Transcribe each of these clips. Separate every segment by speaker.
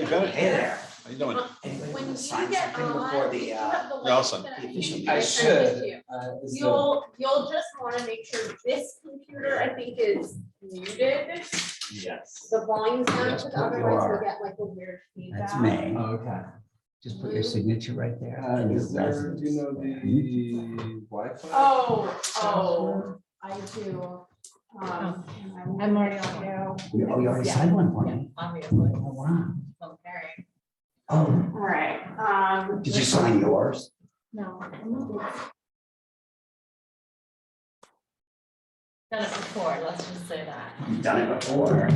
Speaker 1: Good.
Speaker 2: Hey there.
Speaker 1: How you doing?
Speaker 2: Anybody
Speaker 3: When
Speaker 2: want
Speaker 3: you
Speaker 2: to sign
Speaker 3: get
Speaker 2: something
Speaker 3: on,
Speaker 2: before
Speaker 3: you
Speaker 2: the,
Speaker 3: have the
Speaker 1: You're all
Speaker 3: link
Speaker 1: set.
Speaker 3: that
Speaker 2: the official
Speaker 3: I
Speaker 2: meeting?
Speaker 3: sent it to you.
Speaker 4: Is the-
Speaker 3: You'll just want to make sure this computer, I think, is muted,
Speaker 4: Yes.
Speaker 3: the volume's down,
Speaker 2: Yes,
Speaker 3: because
Speaker 2: put
Speaker 3: otherwise
Speaker 2: your-
Speaker 3: you'll get like a weird feedback.
Speaker 2: That's me.
Speaker 4: Oh, okay.
Speaker 2: Just put your signature right there. and your
Speaker 4: Is there, do
Speaker 2: residence.
Speaker 4: you know the Wi-Fi?
Speaker 3: Oh, I do.
Speaker 5: I'm already on you.
Speaker 2: We already signed one for me.
Speaker 5: Obviously.
Speaker 2: Oh, wow.
Speaker 5: Comparing.
Speaker 2: Oh,
Speaker 3: All right,
Speaker 2: did you sign yours?
Speaker 5: No. Done it before, let's just say that.
Speaker 2: You've done it before.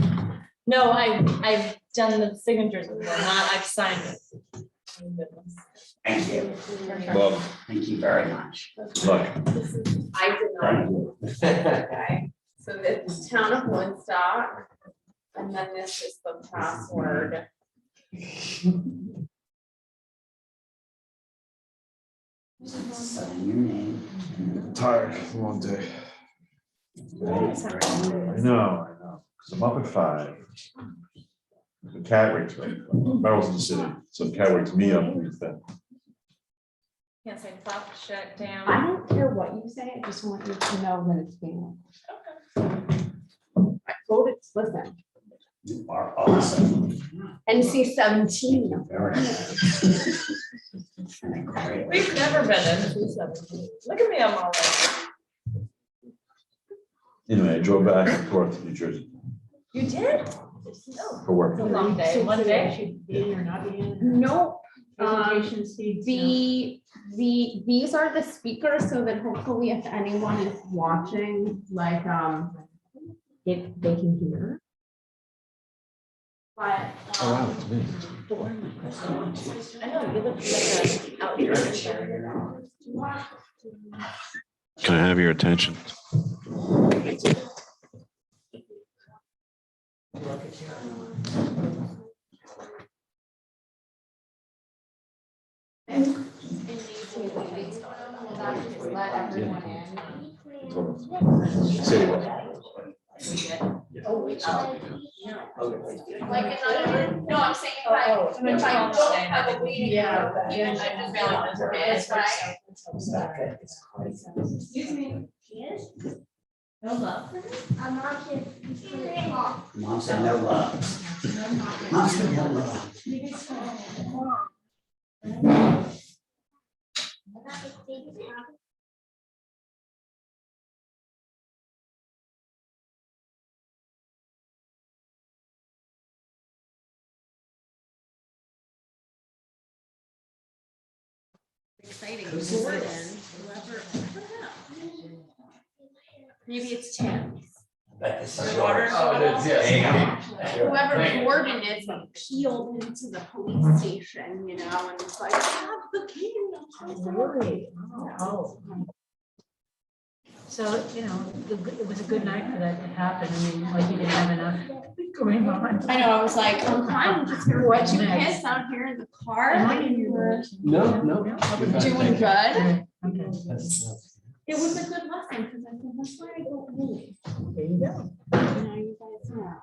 Speaker 5: No, I've done the signatures before, not I've signed it. Oh, goodness.
Speaker 2: Thank you.
Speaker 1: Well,
Speaker 2: Thank you very much.
Speaker 1: look,
Speaker 3: I did not. Okay, so this is town of Woodstock, and then this is the password.
Speaker 2: Sign your name.
Speaker 1: tired, long day. I know, because I'm up at 5. The cat wakes me, Merrill's in the city, so the cat wakes me up when he's then.
Speaker 5: Can't say fuck, shut
Speaker 3: I
Speaker 5: down.
Speaker 3: don't care what you say, I just want you to know that it's being. I voted, listen,
Speaker 2: You are awesome.
Speaker 3: NC 17.
Speaker 2: Very nice. Great.
Speaker 5: We've never been in 217. Look at me, I'm all right.
Speaker 1: Anyway, I drove back and forth to New Jersey
Speaker 5: You did? No.
Speaker 1: for work.
Speaker 5: It's a long day, one day.
Speaker 6: Should be in or not be in.
Speaker 3: No,
Speaker 6: Presentation speeds.
Speaker 3: these are the speakers, so that hopefully if anyone is watching, like, if they can hear. But.
Speaker 4: Oh, wow, it's me.
Speaker 5: I know, you look like a outdoor.
Speaker 1: Can I have your attention?
Speaker 3: Let everyone in.
Speaker 1: Say what?
Speaker 3: Like another, no, I'm saying if I don't have a meeting, I just realized what it is, right? Excuse me.
Speaker 5: No love.
Speaker 3: I'm not here.
Speaker 2: Mom said no love. Mom said no love.
Speaker 3: Exciting. Gordon, whoever. Maybe it's Tim.
Speaker 2: Bet this is
Speaker 5: Water.
Speaker 2: yours.
Speaker 4: Oh, it is, yes.
Speaker 3: Whoever Gordon is appealed into the police station, you know, and it's like, I have the key.
Speaker 6: Really? Oh. So, you know, it was a good night for that to happen. I mean, like you didn't have enough going on.
Speaker 3: I know, I was like, I'm fine, I'm just gonna let you piss out here in the car.
Speaker 6: Am I
Speaker 3: and
Speaker 6: in
Speaker 3: you
Speaker 6: your
Speaker 3: were
Speaker 6: position?
Speaker 4: No, no.
Speaker 3: doing good.
Speaker 6: Okay.
Speaker 3: It was a good lesson, because I said, that's why I don't really.
Speaker 6: There you go.
Speaker 3: Now you guys know.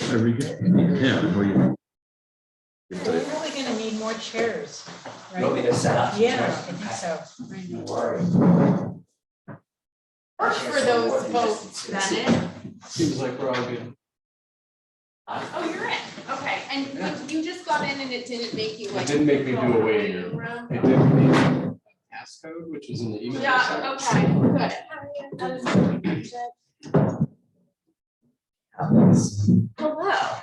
Speaker 1: Every day. Yeah, before you.
Speaker 6: We're probably gonna need more chairs,
Speaker 2: You want me
Speaker 6: right?
Speaker 2: to set up?
Speaker 6: Yeah, I think so.
Speaker 2: No worries.
Speaker 3: Work for those folks, Bennett.
Speaker 4: Seems like we're all good.
Speaker 3: Oh, you're in, okay, and you just got in and it didn't make you
Speaker 4: It
Speaker 3: like.
Speaker 4: didn't make me
Speaker 3: go
Speaker 4: do a
Speaker 3: out of
Speaker 4: waiting
Speaker 3: your
Speaker 4: room. It did make a passcode, which was in the email.
Speaker 3: Yeah, okay, good. Hello.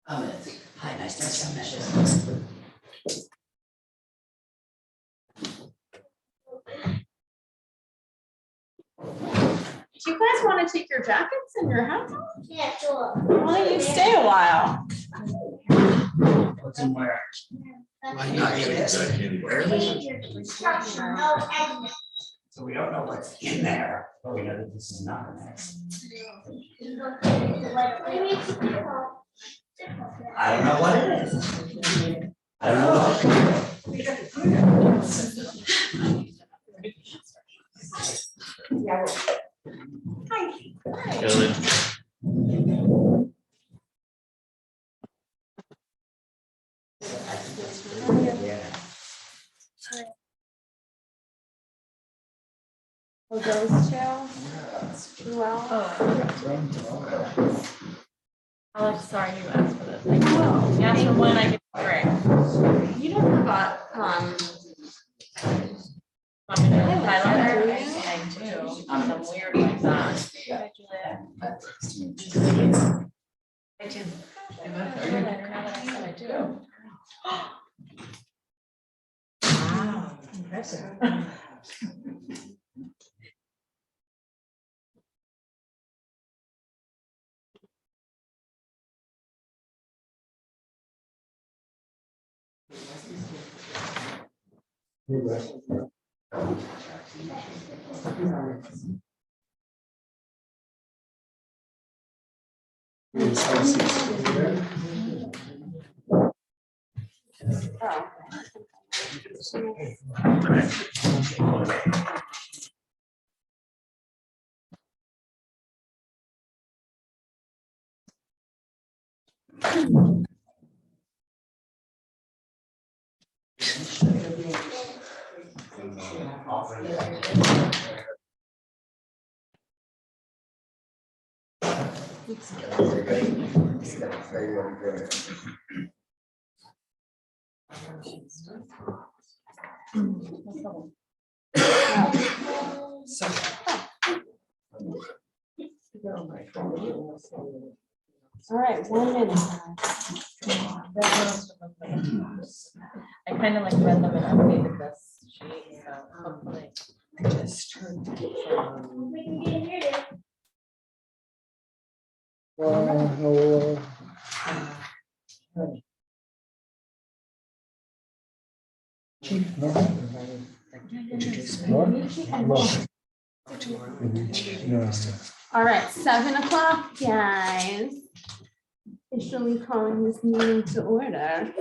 Speaker 2: Hi, nice to meet you.
Speaker 3: Do you guys want to take your jackets and your hats off?
Speaker 7: Yeah, sure.
Speaker 3: Why don't you stay a while?
Speaker 2: What's in where?
Speaker 7: That's
Speaker 2: Where is it?
Speaker 7: construction, no end.
Speaker 2: So we don't know what's in there, but we know that this is not in there. I don't know what it is. I don't know
Speaker 3: Oh, those two? Well,
Speaker 5: Oh, sorry, you asked for this. You asked for one, I get three.
Speaker 3: you don't have,
Speaker 5: Want me to highlight it? I do. I'm weird like that. I do. I do.
Speaker 6: Wow, impressive.
Speaker 3: all right, 1 minute.
Speaker 5: I kind of like read them and updated this sheet, so hopefully.
Speaker 3: All right, 7 o'clock, guys. Officially calling this meeting to order.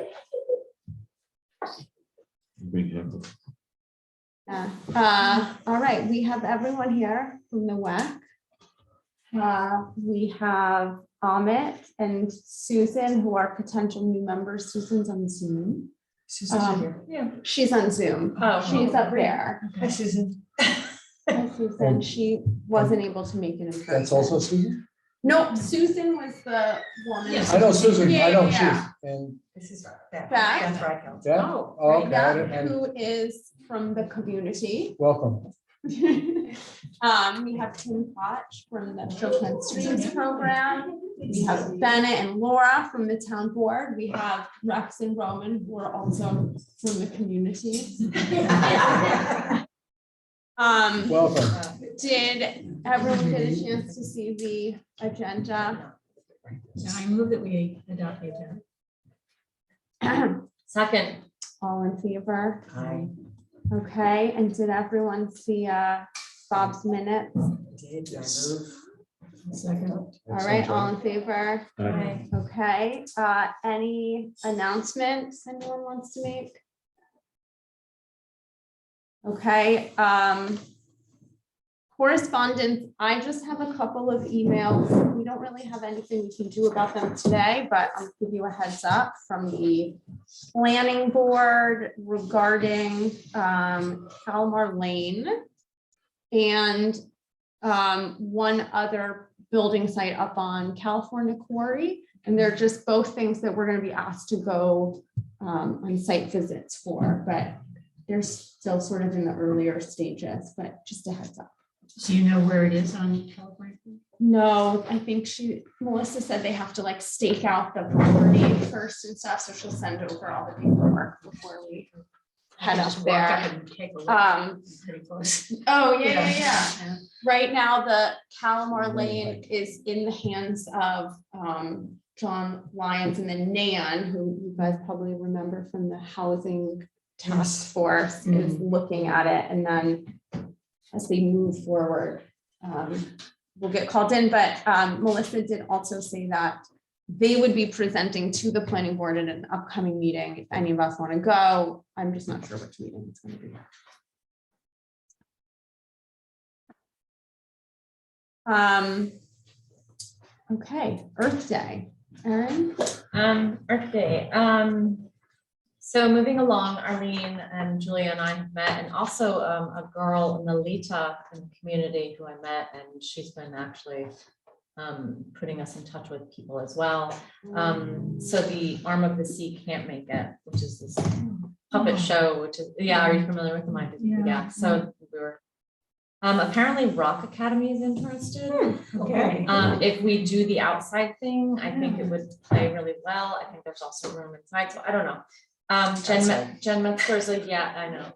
Speaker 3: All right, we have everyone here from the WEC. We have Amit and Susan, who are potential new members. Susan's on Zoom.
Speaker 6: Yeah.
Speaker 3: She's on Zoom.
Speaker 5: Oh,
Speaker 3: She's up there.
Speaker 6: Hi, Susan.
Speaker 3: Hi, Susan. She wasn't able to make it in person.
Speaker 8: That's also Susan?
Speaker 3: Nope, Susan was the woman.
Speaker 8: I know Susan, I know
Speaker 3: Yeah.
Speaker 8: she's, and,
Speaker 6: This is Beth.
Speaker 3: Beth.
Speaker 6: Beth Reichelt.
Speaker 8: yeah,
Speaker 3: Oh,
Speaker 8: oh, okay,
Speaker 3: yeah,
Speaker 8: and
Speaker 3: who is from the community.
Speaker 8: welcome.
Speaker 3: We have Tim Koch from the Children Streams program. We have Bennett and Laura from the town board. We have Rex and Roman, who are also from the community.
Speaker 8: Welcome.
Speaker 3: Did everyone get a chance to see the agenda?
Speaker 6: Now I move that we adopt the agenda.
Speaker 5: Second.
Speaker 3: All in favor?
Speaker 2: Aye.
Speaker 3: Okay, and did everyone see Bob's minutes?
Speaker 2: Did I move?
Speaker 6: Second.
Speaker 3: All right, all in favor?
Speaker 5: Aye.
Speaker 3: Okay, any announcements anyone wants to make? Okay, correspondence, I just have a couple of emails. We don't really have anything we can do about them today, but I'll give you a heads up from the planning board regarding Kalmar Lane and one other building site up on California Quarry. And they're just both things that we're going to be asked to go on site visits for, but they're still sort of in the earlier stages, but just a heads up.
Speaker 6: Do you know where it is on California?
Speaker 3: No, I think Melissa said they have to like stake out the property first and stuff, so she'll send over all the paperwork before we head up
Speaker 6: Just walk up
Speaker 3: there.
Speaker 6: and take a look. Pretty close.
Speaker 3: Oh,
Speaker 6: Yeah.
Speaker 3: Right now, the Calamar Lane is in the hands of John Lyons and then Nan, who you guys probably remember from the housing task force, is looking at it. And then as they move forward, we'll get called in. But Melissa did also say that they would be presenting to the planning board at an upcoming meeting. If any of us want to go, I'm just not sure which meeting it's going to be. Okay, Earth Day. Erin?
Speaker 5: Earth Day. So moving along, Arlene and Julia and I have met, and also a girl, Nalita, in the community who I met, and she's been actually putting us in touch with people as well. So the Arm of the Sea can't make it, which is this puppet show, which is, yeah, are you familiar with the Yeah, so we were, apparently Rock Academy is interested.
Speaker 6: Okay.
Speaker 5: If we do the outside thing, I think it would play really well. I think there's also room inside, so I don't know. Jen Metzger's a yeah, I know,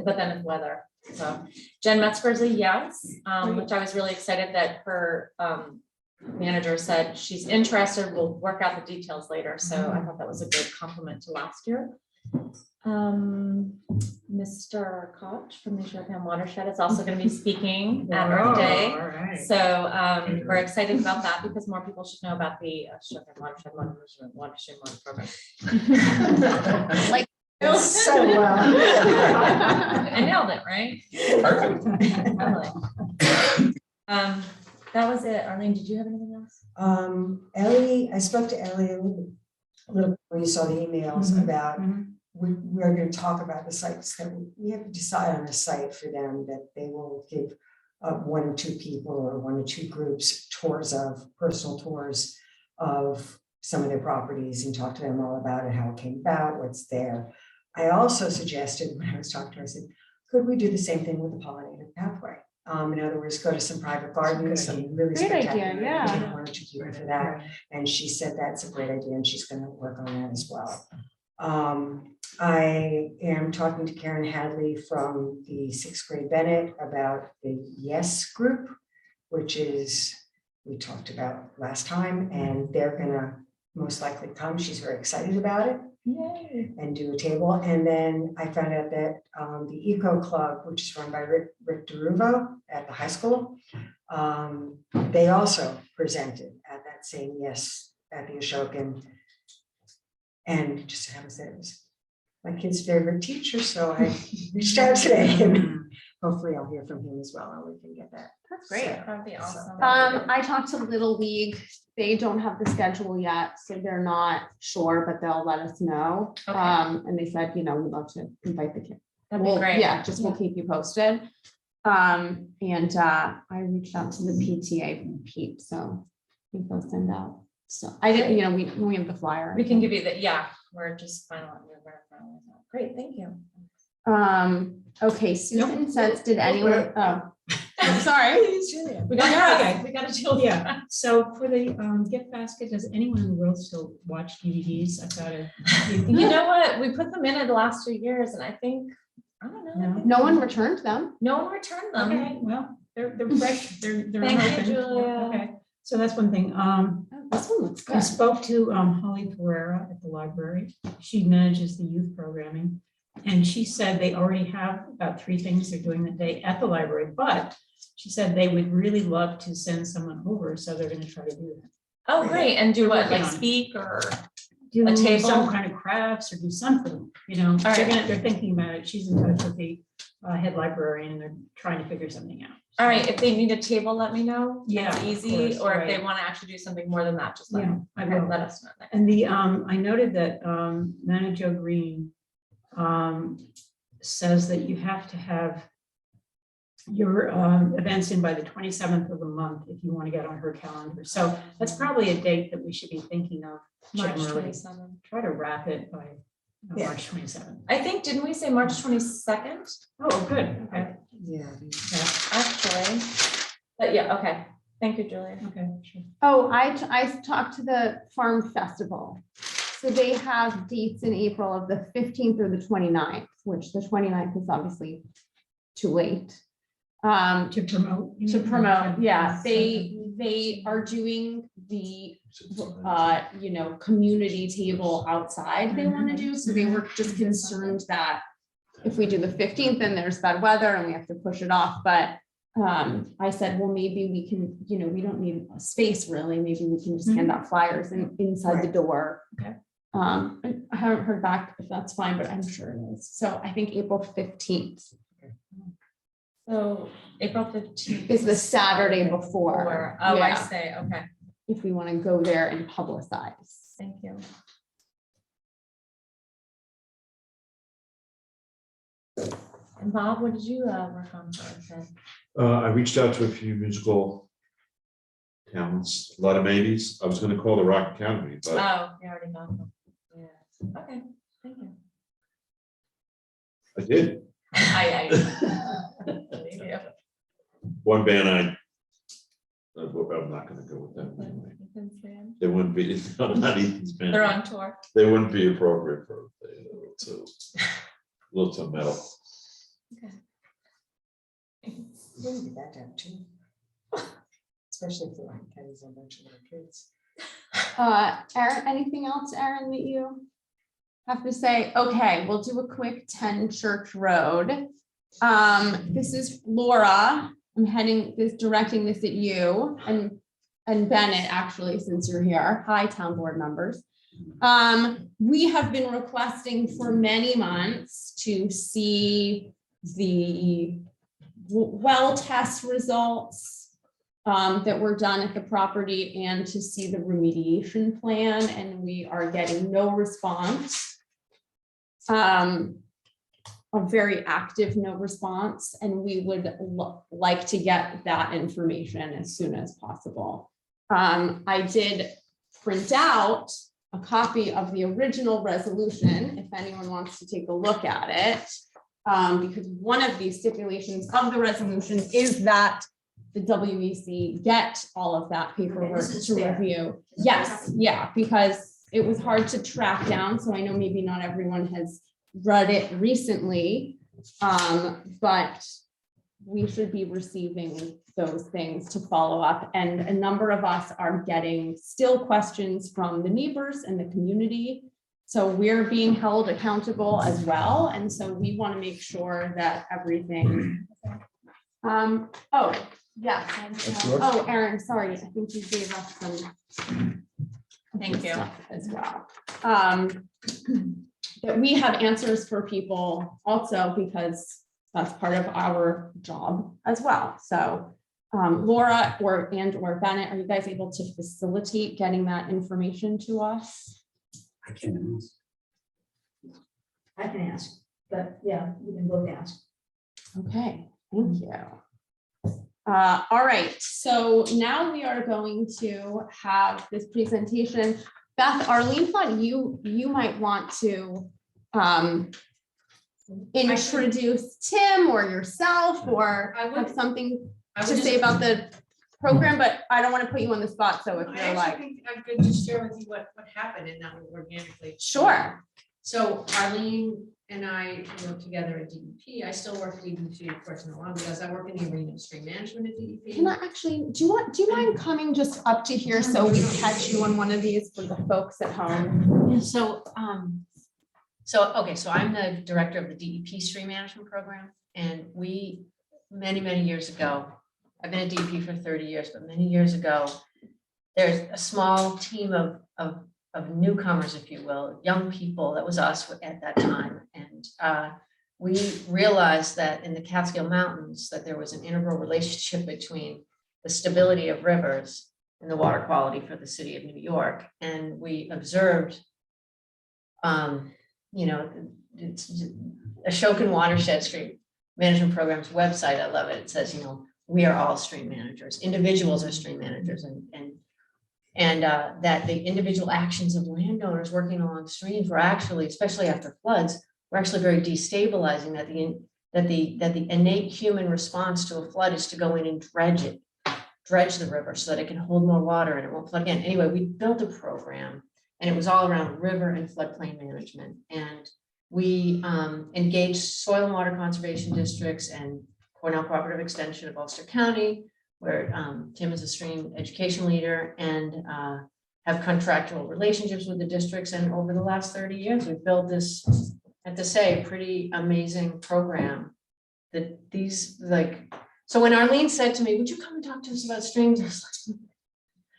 Speaker 5: but then it's weather. So Jen Metzger's a yes, which I was really excited that her manager said she's interested. We'll work out the details later. So I thought that was a good compliment to last year. Mr. Koch from the Shoreham Watershed is also going to be speaking at Earth Day.
Speaker 6: Right.
Speaker 5: So we're excited about that because more people should know about the Shoreham Watershed Watershed Program.
Speaker 3: Like
Speaker 2: So well.
Speaker 5: I nailed it, right?
Speaker 1: Perfect.
Speaker 5: Totally. That was it. Arlene, did you have anything else?
Speaker 2: Ellie, I spoke to Ellie a little bit when you saw the emails about, we're going to talk about the sites that we have to decide on a site for them that they will give one or two people or one or two groups personal tours of some of their properties and talk to them all about it, how it came about, what's there. I also suggested when I was talking to her, I said, could we do the same thing with the pollinated pathway? In other words, go to some private gardens, some really
Speaker 3: Great idea,
Speaker 2: spectacular,
Speaker 3: yeah.
Speaker 2: get one or two people for that. And she said that's a great idea and she's going to work on that as well. I am talking to Karen Hadley from the 6th grade Bennett about the Yes group, which is, we talked about last time, and they're gonna most likely come. She's very excited about it.
Speaker 5: Yay.
Speaker 2: And do a table. And then I found out that the Eco Club, which is run by Rick DeRuvo at the high school, they also presented at that same Yes at the Ashokan. And just happens that it was my kid's favorite teacher, so I reached out today and hopefully I'll hear from him as well and we can get that.
Speaker 3: That's great.
Speaker 5: That'd be awesome.
Speaker 3: I talked to Little League. They don't have the schedule yet, so they're not sure, but they'll let us know.
Speaker 5: Okay.
Speaker 3: And they said, we'd love to invite the kids.
Speaker 5: That'd be great.
Speaker 3: Yeah, we'll keep you posted. And I reached out to the PTA Pete, so I think they'll send out. So I didn't, we have the flyer.
Speaker 5: We can give you the, yeah, we're just finalizing. Great, thank you.
Speaker 3: Okay, Susan says, did anyone, I'm sorry.
Speaker 5: We got we got to deal with
Speaker 6: Yeah.
Speaker 5: that.
Speaker 6: So for the gift basket, does anyone in the world still watch DVDs? I've got to.
Speaker 5: You know what? We put them in the last 2 years and I think, I don't know. I think
Speaker 3: No one returned them.
Speaker 5: No one returned them.
Speaker 6: Okay, well, they're fresh. They're
Speaker 5: Thank you,
Speaker 6: unopened.
Speaker 5: Julia.
Speaker 6: Okay, so that's one thing.
Speaker 3: This one looks
Speaker 6: I
Speaker 3: good.
Speaker 6: spoke to Holly Pereira at the library. She manages the youth programming. And she said they already have about 3 things they're doing that day at the library, but she said they would really love to send someone over, so they're gonna try to do that.
Speaker 5: Oh, great. And do what,
Speaker 6: Working
Speaker 5: like
Speaker 6: on it.
Speaker 5: speak or?
Speaker 6: Do
Speaker 5: A table?
Speaker 6: some kind of crafts or do something, they're thinking about it. She's in touch with the head librarian and they're trying to figure something out.
Speaker 5: All right, if they need a table, let me know.
Speaker 6: Yeah,
Speaker 5: It's
Speaker 6: of
Speaker 5: easy,
Speaker 6: course,
Speaker 5: or if they
Speaker 6: right.
Speaker 5: want to actually do something more than that, just let
Speaker 6: Yeah,
Speaker 5: me,
Speaker 6: I will.
Speaker 5: let us know.
Speaker 6: And the, I noted that Nana Jo Green says that you have to have your events in by the 27th of the month if you want to get on her calendar. So that's probably a date that we should be thinking of.
Speaker 5: March
Speaker 6: generally.
Speaker 5: 27th.
Speaker 6: Try to wrap it by
Speaker 2: Yeah.
Speaker 6: March 27th.
Speaker 5: I think, didn't we say March 22nd?
Speaker 6: Oh, good. Okay.
Speaker 2: Yeah.
Speaker 5: Actually, but yeah, okay. Thank you, Julia.
Speaker 6: Okay. Sure.
Speaker 3: Oh, I talked to the farm festival. So they have dates in April of the 15th or the 29th, which the 29th is obviously too late.
Speaker 6: To promote. you
Speaker 3: To
Speaker 6: mean?
Speaker 3: promote, yeah, they are doing the community table outside they want to do, so they were just concerned that if we do the 15th, then there's bad weather and we have to push it off, but I said, well, maybe we can, we don't need a space really, maybe we can just hand out flyers and inside the door.
Speaker 6: Okay.
Speaker 3: I haven't heard back if that's fine, but I'm sure it is, so I think April 15th
Speaker 5: So April 15th.
Speaker 3: is the Saturday before.
Speaker 5: Oh, I
Speaker 3: Yeah.
Speaker 5: say, okay,
Speaker 3: If we want to go there and publicize.
Speaker 5: thank you. And Bob, what did you work on for us then?
Speaker 1: I reached out to a few musical talents, a lot of maybes. I was gonna call the Rock Academy, but
Speaker 5: Oh, you already got them. Yeah, okay, thank you.
Speaker 1: I did.
Speaker 5: Believe you.
Speaker 1: One band I'm not gonna go with them anyway.
Speaker 5: Ethan's band.
Speaker 1: They wouldn't be, no, not Ethan's band.
Speaker 5: They're on tour.
Speaker 1: They wouldn't be appropriate for, a little too metal.
Speaker 2: We can do that down too. Especially if the Rock Academy's a bunch of little kids.
Speaker 3: Erin, anything else, Erin, that you have to say? Okay, we'll do a quick 10 Church Road. This is Laura. I'm directing this at you and Bennett, actually, since you're here. Hi, town board members. We have been requesting for many months to see the well test results that were done at the property and to see the remediation plan, and we are getting no response. A very active no response, and we would like to get that information as soon as possible. I did print out a copy of the original resolution if anyone wants to take a look at it, because one of these stipulations of the resolution is that the WEC get all of that paperwork to review. Yes, yeah, because it was hard to track down, so I know maybe not everyone has read it recently, but we should be receiving those things to follow up. And a number of us are getting still questions from the neighbors and the community. So we're being held accountable as well. And so we want to make sure that everything. Oh, yes. Oh, Erin, sorry. I think you gave us some.
Speaker 5: Thank you.
Speaker 3: Stuff as well. That we have answers for people also, because that's part of our job as well. So Laura or Bennett, are you guys able to facilitate getting that information to us?
Speaker 9: I can ask, but yeah, we can both ask.
Speaker 3: Okay, thank you. All right, so now we are going to have this presentation. Beth, Arlene thought you might want to introduce Tim or yourself, or have something to say about the program, but I don't want to put you on the spot. So if you're like,
Speaker 10: I think I'm good to share with you what happened and that will organically.
Speaker 3: sure.
Speaker 10: So Arlene and I work together at DEP. I still work at DEP, of course, no longer because I work in the arena of stream management at DEP.
Speaker 3: Can I actually, do you mind coming just up to here so we catch you on one of these for the folks at home?
Speaker 10: Yeah, so I'm the director of the DEP stream management program, and we, many years ago, I've been at DEP for 30 years, but many years ago, there's a small team of newcomers, if you will, young people. That was us at that time, and we realized that in the Catskill Mountains that there was an integral relationship between the stability of rivers and the water quality for the city of New York. And we observed, it's Ashokan Watershed Stream Management Program's website. I love it. It says, we are all stream managers. Individuals are stream managers, and that the individual actions of landowners working along streams were actually, especially after floods, were actually very destabilizing. That the innate human response to a flood is to go in and dredge the river so that it can hold more water and it won't flood again. Anyway, we built a program And it was all around river and floodplain management. And we engaged soil and water conservation districts and Cornell Cooperative Extension of Ulster County, where Tim is a stream education leader, and have contractual relationships with the districts. And over the last 30 years, we've built this, I have to say, pretty amazing program that these like, so when Arlene said to me, would you come and talk to us about streams? I was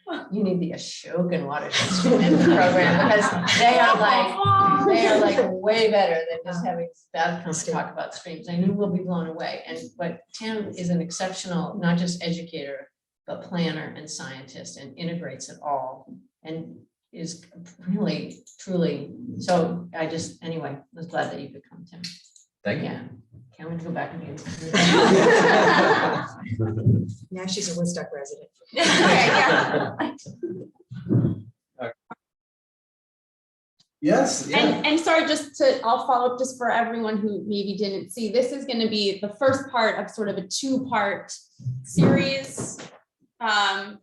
Speaker 10: like, you need the Ashokan watershed stream management program, because they are like way better than just having staff come and talk about streams. And you will be blown away. And but Tim is an exceptional, not just educator, but planner and scientist, and integrates it all, and is really, truly, so I just, anyway, was glad that you could come, Tim.
Speaker 4: Thank you.
Speaker 10: Yeah, can't wait to go back and do.
Speaker 2: Now she's a Woodstock resident.
Speaker 4: Yes, yeah.
Speaker 3: And sorry, I'll follow up just for everyone who maybe didn't see, this is gonna be the first part of sort of a 2-part series.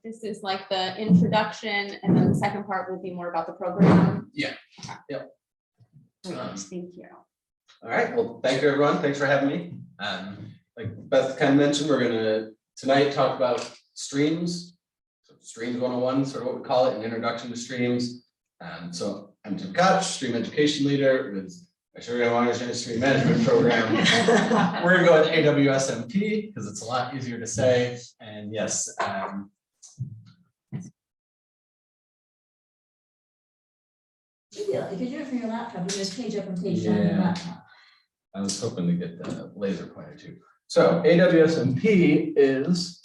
Speaker 3: This is like the introduction, and then the second part will be more about the program.
Speaker 4: Yeah.
Speaker 3: Okay.
Speaker 4: Yep.
Speaker 3: Thank you.
Speaker 4: All right, well, thank you, everyone. Thanks for having me. Like Beth kind of mentioned, we're gonna tonight talk about streams. So Streams 101, sort of what we call it, an introduction to streams. So I'm Tim Koch, stream education leader with Ashokan Watershed Stream Management Program. We're gonna go with AWSMP because it's a lot easier to say. And yes,
Speaker 9: Yeah, if you do it from your laptop, you just page up and page down your
Speaker 4: Yeah.
Speaker 9: laptop.
Speaker 4: I was hoping to get the laser pointer too. So AWSMP is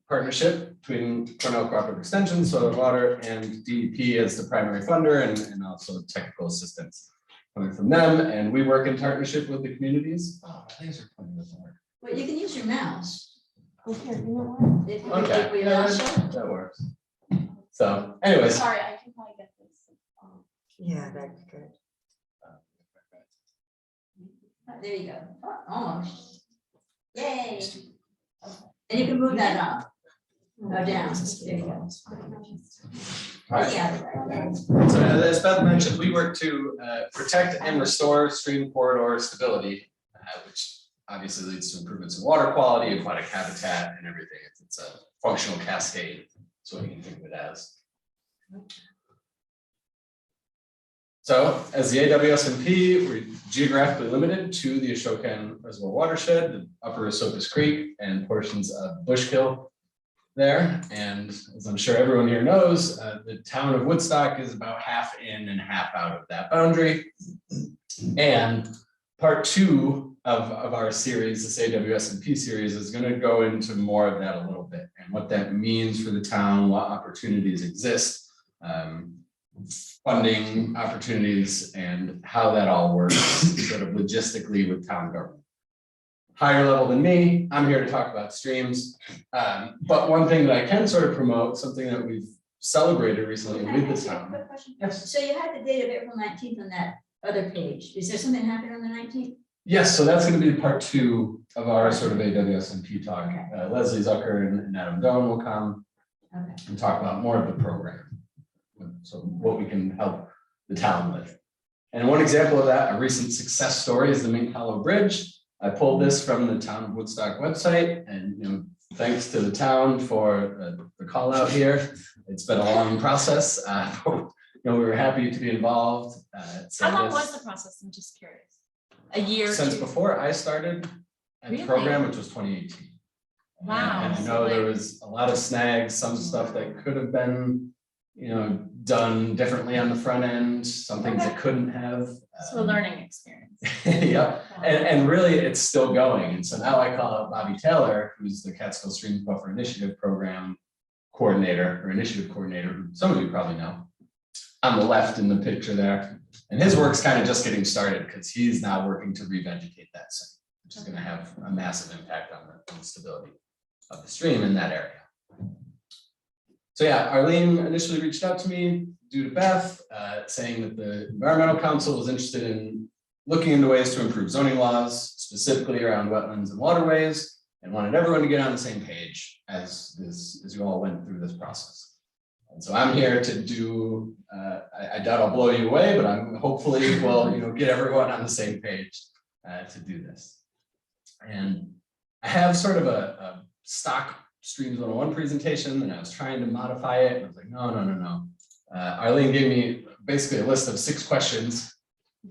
Speaker 4: partnership between Cornell Cooperative Extension, Soil and Water, and DEP as the primary funder, and also technical assistance coming from them. And we work in partnership with the communities. Oh, my laser pointer doesn't work.
Speaker 9: Well, you can use your mouse.
Speaker 3: Oh, here, you know what?
Speaker 9: If you
Speaker 4: Okay,
Speaker 9: with your mouse shut.
Speaker 4: that works. So anyways.
Speaker 3: Sorry, I can probably get this.
Speaker 2: Yeah, that'd be good.
Speaker 9: There you go. Oh, almost. Yay. And you can move that up. Or down. There you go.
Speaker 4: Right.
Speaker 9: Yeah.
Speaker 4: So as Beth mentioned, we work to protect and restore stream corridor stability, which obviously leads to improvements in water quality, aquatic habitat, and everything. It's a functional cascade. That's what you can think of it as. So as the AWSMP, we're geographically limited to the Ashokan Reservoir watershed, the upper Esopus Creek, and portions of Bushkill there. And as I'm sure everyone here knows, the town of Woodstock is about half in and half out of that boundary. And part 2 of our series, this AWSMP series, is going to go into more of that a little bit, and what that means for the town, what opportunities exist, funding opportunities, and how that all works sort of logistically with town government. Higher level than me, I'm here to talk about streams. But one thing that I can sort of promote, something that we've celebrated recently
Speaker 9: Can I
Speaker 4: with
Speaker 9: ask
Speaker 4: the
Speaker 9: you a
Speaker 4: town.
Speaker 9: quick question?
Speaker 4: Yes.
Speaker 9: So you had the date of April 19th on that other page. Is there something happening on the 19th?
Speaker 4: Yes, so that's going to be part 2 of our sort of AWSMP talk.
Speaker 9: Okay.
Speaker 4: Leslie Zucker and Adam Doan will come
Speaker 9: Okay.
Speaker 4: and talk about more of the program. So what we can help the town with. And one example of that, a recent success story, is the Mink Hollow Bridge. I pulled this from the town of Woodstock website, and thanks to the town for the call out here. It's been a long process. We were happy to be involved.
Speaker 5: How long was the process? I'm just curious. A year?
Speaker 4: Since
Speaker 5: 2?
Speaker 4: before I started at the
Speaker 5: Really?
Speaker 4: program, which was 2018.
Speaker 5: Wow.
Speaker 4: And I
Speaker 5: So,
Speaker 4: know there
Speaker 5: like-
Speaker 4: was a lot of snags, some stuff that could have been, done differently on the front end, some things that couldn't have.
Speaker 5: So a learning experience.
Speaker 4: Yeah, and really it's still going. And so now I call out Bobby Taylor, who's the Catskill Streams Buffer Initiative Program coordinator or initiative coordinator, who some of you probably know, on the left in the picture there. And his work's kind of just getting started because he's now working to revegetate that site, which is going to have a massive impact on the stability of the stream in that area. So yeah, Arlene initially reached out to me due to Beth, saying that the Environmental Council was interested in looking into ways to improve zoning laws, specifically around wetlands and waterways, and wanted everyone to get on the same page as you all went through this process. And so I'm here to do, I doubt I'll blow you away, but I'm hopefully will, get everyone on the same page to do this. And I have sort of a stock Streams 101 presentation, and I was trying to modify it. And I was like, no. Arlene gave me basically a list of 6 questions,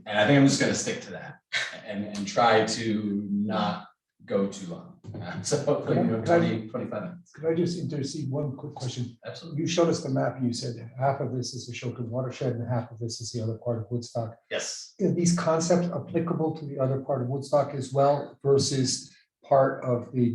Speaker 4: and I think I'm just going to stick to that and try to not go too long. So hopefully, 20, 25 minutes.
Speaker 8: Could I just intercede one quick question?
Speaker 4: Absolutely.
Speaker 8: You showed us the map and you said half of this is the Shokin watershed and half of this is the other part of Woodstock.
Speaker 4: Yes.
Speaker 8: Are these concepts applicable to the other part of Woodstock as well versus part of the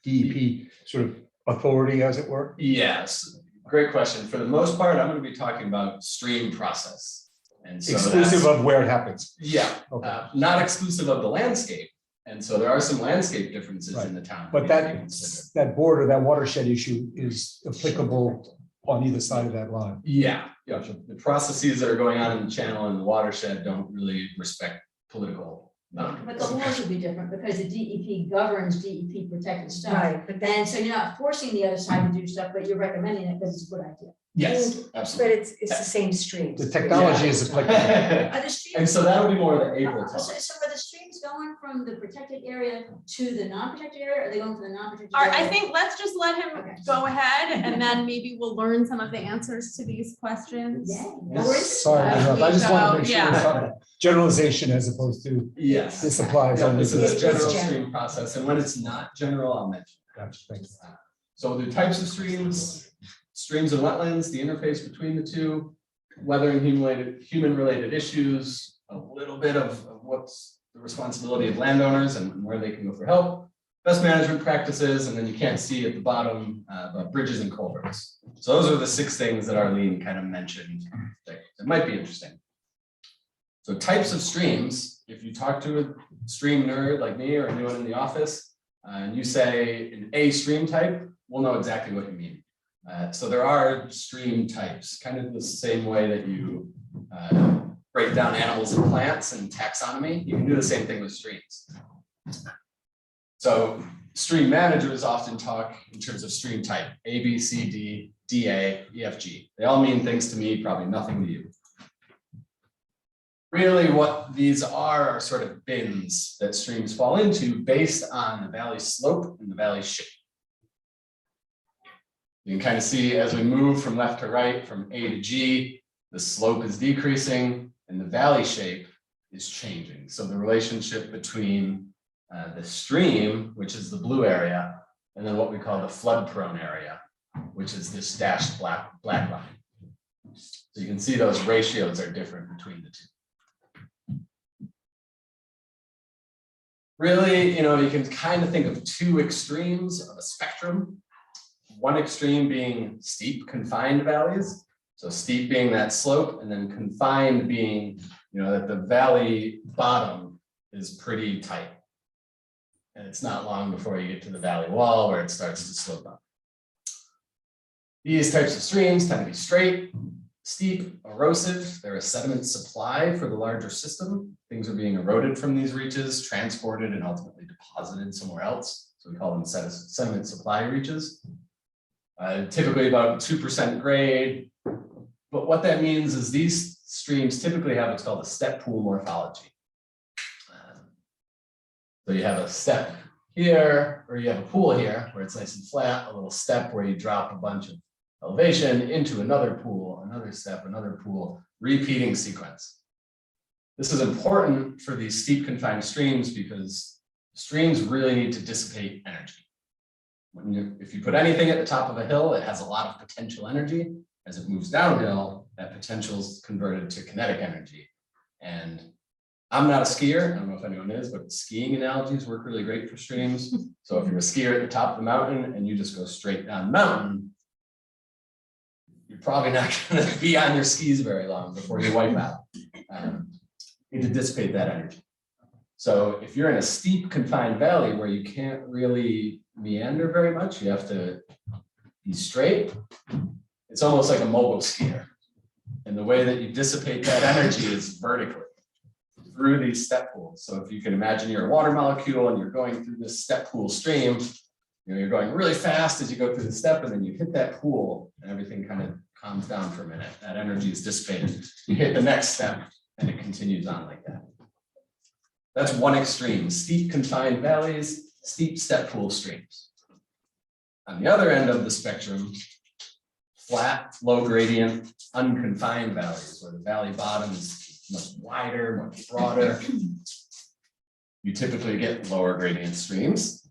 Speaker 8: DEP sort of authority, as it were?
Speaker 4: Yes. Great question. For the most part, I'm going to be talking about stream process. And so
Speaker 8: Exclusive of where it happens.
Speaker 4: Yeah,
Speaker 8: Okay.
Speaker 4: not exclusive of the landscape. And so there are some landscape differences in the town.
Speaker 8: But that border, that watershed issue is applicable on either side of that line.
Speaker 4: Yeah, the processes that are going on in the channel and the watershed don't really respect political
Speaker 9: But the
Speaker 4: boundaries.
Speaker 9: laws would be different because the DEP governs DEP protected stuff.
Speaker 2: Right, but then,
Speaker 9: And so you're not forcing the other side to do stuff, but you're recommending it because it's a good idea.
Speaker 4: Yes,
Speaker 2: but
Speaker 4: absolutely.
Speaker 2: it's the same streams.
Speaker 8: The technology is applicable.
Speaker 9: Are the streams?
Speaker 4: And so that'll be more the April talk.
Speaker 9: So are the streams going from the protected area to the non-protected area, or are they going from the non-protected area?
Speaker 3: I think let's just let him
Speaker 9: Okay.
Speaker 3: go ahead and then maybe we'll learn some of the answers to these questions.
Speaker 9: Yeah.
Speaker 4: Yes.
Speaker 9: Or is it-
Speaker 8: Sorry, to interrupt. I just want to make sure
Speaker 3: Yeah.
Speaker 8: we're talking generalization as opposed to
Speaker 4: Yes.
Speaker 8: this applies
Speaker 4: Yeah,
Speaker 8: only
Speaker 4: this
Speaker 8: to
Speaker 4: is a
Speaker 8: this.
Speaker 4: general
Speaker 2: It's general.
Speaker 4: stream process, and when it's not general, I'll mention.
Speaker 8: Gotcha, thank you.
Speaker 4: So the types of streams and wetlands, the interface between the two, weather and human-related issues, a little bit of what's the responsibility of landowners and where they can go for help, best management practices, and then you can't see at the bottom, but bridges and culverts. So those are the 6 things that Arlene kind of mentioned that might be interesting. So types of streams, if you talk to a stream nerd like me or anyone in the office, and you say an A stream type, we'll know exactly what you mean. So there are stream types, kind of the same way that you break down animals and plants and taxonomy. You can do the same thing with streams. So stream managers often talk in terms of stream type, A, B, C, D, DA, EFG. They all mean things to me, probably nothing to you. Really what these are sort of bins that streams fall into based on the valley slope and the valley shape. You can kind of see as we move from left to right, from A to G, the slope is decreasing and the valley shape is changing. So the relationship between the stream, which is the blue area, and then what we call the flood prone area, which is this dashed black line. So you can see those ratios are different between the two. Really, you can kind of think of 2 extremes of a spectrum. One extreme being steep confined valleys. So steep being that slope, and then confined being, that the valley bottom is pretty tight. And it's not long before you get to the valley wall where it starts to slope up. These types of streams tend to be straight, steep, erosive. They're a sediment supply for the larger system. Things are being eroded from these reaches, transported, and ultimately deposited somewhere else. So we call them sediment supply reaches. Typically about 2% grade. But what that means is these streams typically have what's called a step pool morphology. So you have a step here, or you have a pool here where it's nice and flat, a little step where you drop a bunch of elevation into another pool, another step, another pool, repeating sequence. This is important for these steep confined streams because streams really need to dissipate energy. If you put anything at the top of a hill, it has a lot of potential energy. As it moves downhill, that potential is converted to kinetic energy. And I'm not a skier, I don't know if anyone is, but skiing analogies work really great for streams. So if you're a skier at the top of the mountain and you just go straight down the mountain, you're probably not going to be on your skis very long before you wipe out. You need to dissipate that energy. So if you're in a steep confined valley where you can't really meander very much, you have to be straight. It's almost like a mogul skier. And the way that you dissipate that energy is vertically through these step pools. So if you can imagine you're a water molecule and you're going through this step pool stream, You're going really fast as you go through the step, and then you hit that pool and everything kind of calms down for a minute. That energy is dissipated. You hit the next step and it continues on like that. That's one extreme, steep confined valleys, steep step pool streams. On the other end of the spectrum, flat, low gradient, unconfined valleys, where the valley bottom is much wider, much broader. You typically get lower gradient streams.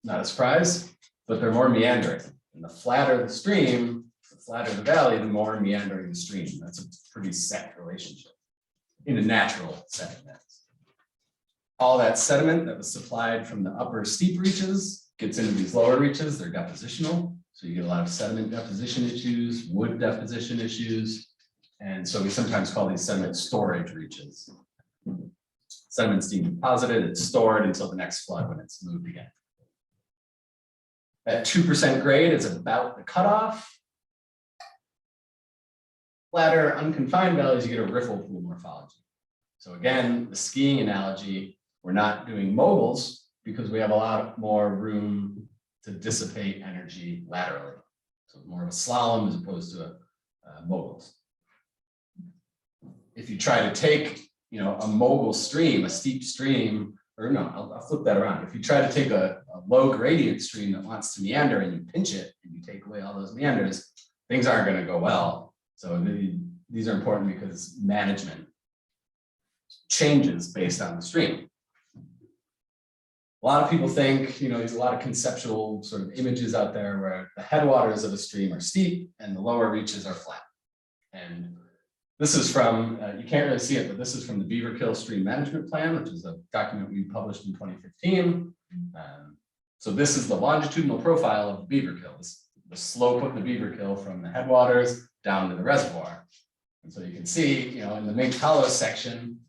Speaker 4: Not a surprise, but they're more meandering. And the flatter the stream, the flatter the valley, the more meandering the stream. That's a pretty set relationship in a natural setting. All that sediment that was supplied from the upper steep reaches gets into these lower reaches. They're depositional. So you get a lot of sediment deposition issues, wood deposition issues. And so we sometimes call these sediment storage reaches. Sediment's being deposited, it's stored until the next flood when it's moved again. At 2% grade is about the cutoff. Flatter, unconfined valleys, you get a riffle pool morphology. So again, the skiing analogy, we're not doing moguls because we have a lot more room to dissipate energy laterally. So more of a slalom as opposed to a moguls. If you try to take, a mogul stream, a steep stream, or no, I'll flip that around. If you try to take a low gradient stream that wants to meander and you pinch it and you take away all those meanders, things aren't going to go well. So these are important because management changes based on the stream. A lot of people think, there's a lot of conceptual sort of images out there where the headwaters of a stream are steep and the lower reaches are flat. And this is from, you can't really see it, but this is from the Beaver Kill Stream Management Plan, which is a document we published in 2015. So this is the longitudinal profile of the Beaver Kill, the slope of the Beaver Kill from the headwaters down to the reservoir. And so you can see, in the Mink Hollow section,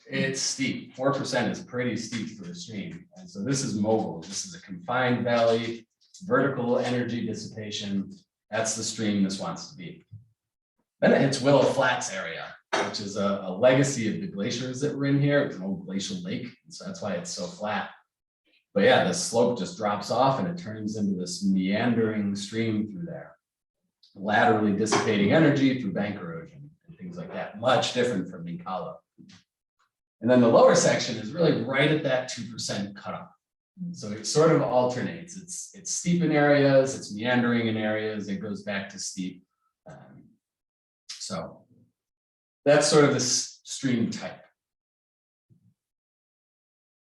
Speaker 4: it's steep. 4% is pretty steep for a stream. And so this is mogul. This is a confined valley, vertical energy dissipation. That's the stream this wants to be. Then it hits Willow Flats area, which is a legacy of the glaciers that were in here. It's an old glacial lake, and so that's why it's so flat. But yeah, the slope just drops off and it turns into this meandering stream through there, laterally dissipating energy through bank erosion and things like that. Much different from Mink Hollow. And then the lower section is really right at that 2% cutoff. So it sort of alternates. It's steep in areas, it's meandering in areas, it goes back to steep. So that's sort of the stream type.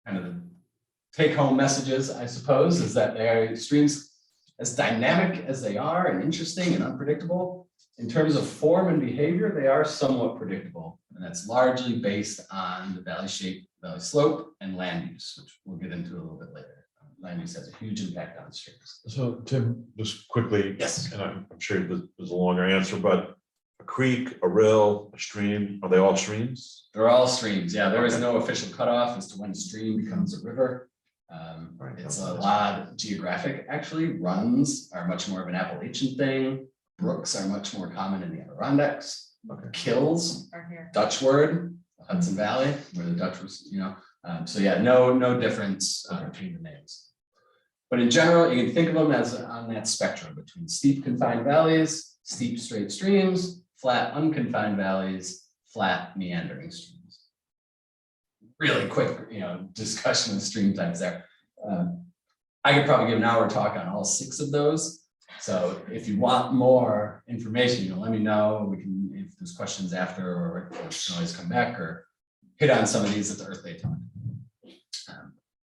Speaker 4: Kind of the take-home messages, I suppose, is that they are streams as dynamic as they are and interesting and unpredictable. In terms of form and behavior, they are somewhat predictable. And that's largely based on the valley shape, valley slope, and land use, which we'll get into a little bit later. Land use has a huge impact on streams.
Speaker 1: So Tim, just quickly,
Speaker 4: Yes.
Speaker 1: and I'm sure there's a longer answer, but a creek, a rill, a stream, are they all streams?
Speaker 4: They're all streams. Yeah, there is no official cutoff as to when a stream becomes a river. It's a lot geographic, actually. Runs are much more of an Appalachian thing. Brooks are much more common in the Adirondacks. Kills,
Speaker 5: Are here.
Speaker 4: Dutch word, Hudson Valley, where the Dutch was, so yeah, no difference between the names. But in general, you can think of them as on that spectrum between steep confined valleys, steep straight streams, flat unconfined valleys, flat meandering streams. Really quick, discussion of stream types there. I could probably give an hour talk on all 6 of those. So if you want more information, let me know. We can, if there's questions after, or we can always come back or hit on some of these at the Earth Day talk.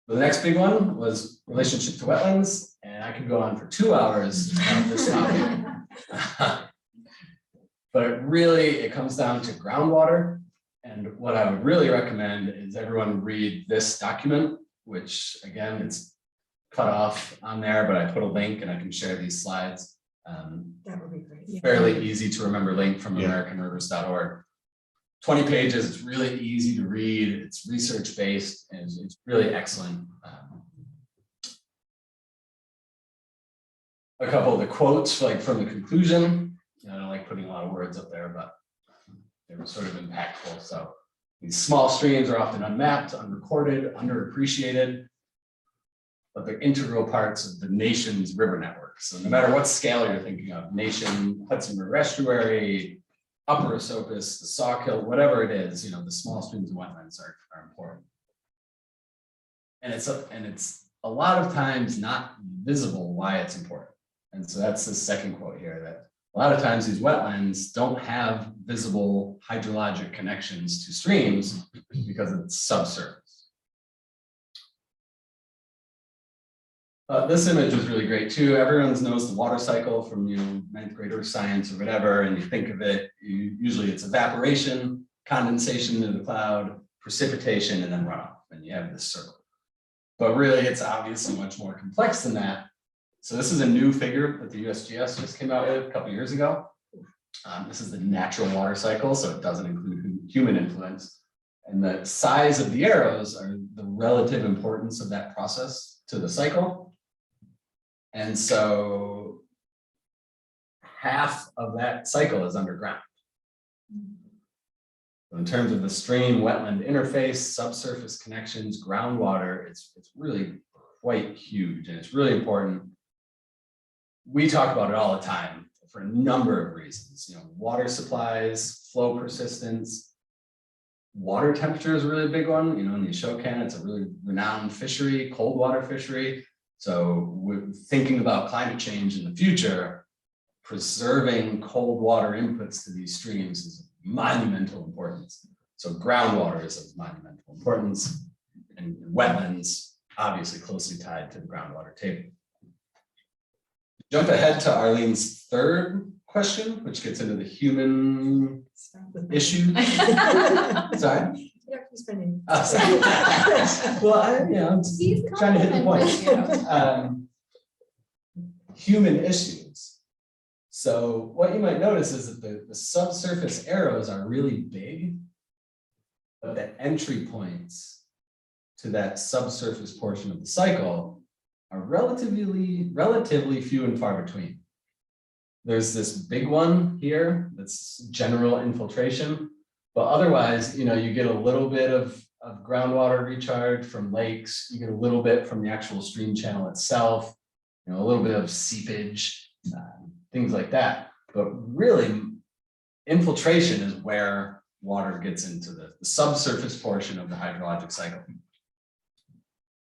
Speaker 4: The next big one was relationship to wetlands, and I could go on for 2 hours on this topic. But really, it comes down to groundwater. And what I would really recommend is everyone read this document, which again, it's cut off on there, but I put a link and I can share these slides.
Speaker 2: That would be great.
Speaker 4: Fairly easy to remember link from
Speaker 1: Yeah.
Speaker 4: AmericanRivers.org. 20 pages, it's really easy to read, it's research-based, and it's really excellent. A couple of the quotes, like from the conclusion, I don't like putting a lot of words up there, but they were sort of impactful. So these small streams are often unmapped, unrecorded, underappreciated. but they're integral parts of the nation's river network. So no matter what scale you're thinking of, nation, Hudson River Estuary, Upper Esopus, the Sawkill, whatever it is, you know, the small streams and wetlands are important. And it's a lot of times not visible why it's important. And so that's the second quote here, that a lot of times these wetlands don't have visible hydrologic connections to streams because it's subsurface. This image was really great too. Everyone knows the water cycle from, you know, 9th grade earth science or whatever, and you think of it, usually it's evaporation, condensation into the cloud, precipitation, and then runoff, and you have this circle. But really, it's obviously much more complex than that. So this is a new figure that the USGS just came out with a couple of years ago. This is the natural water cycle, so it doesn't include human influence. And the size of the arrows are the relative importance of that process to the cycle. And so half of that cycle is underground. In terms of the stream wetland interface, subsurface connections, groundwater, it's really quite huge, and it's really important. We talk about it all the time for a number of reasons. You know, water supplies, flow persistence, water temperature is a really big one. You know, in the Ashokan, it's a really renowned fishery, cold water fishery. So we're thinking about climate change in the future, preserving cold water inputs to these streams is monumental importance. So groundwater is of monumental importance, and wetlands obviously closely tied to the groundwater table. Jump ahead to Arlene's third question, which gets into the human issue. Sorry. Oh, sorry. Well, I'm trying to hit the point. Human issues. So what you might notice is that the subsurface arrows are really big, but the entry points to that subsurface portion of the cycle are relatively few and far between. There's this big one here that's general infiltration, but otherwise, you know, you get a little bit of groundwater recharge from lakes, you get a little bit from the actual stream channel itself, you know, a little bit of seepage, things like that. But really, infiltration is where water gets into the subsurface portion of the hydrologic cycle.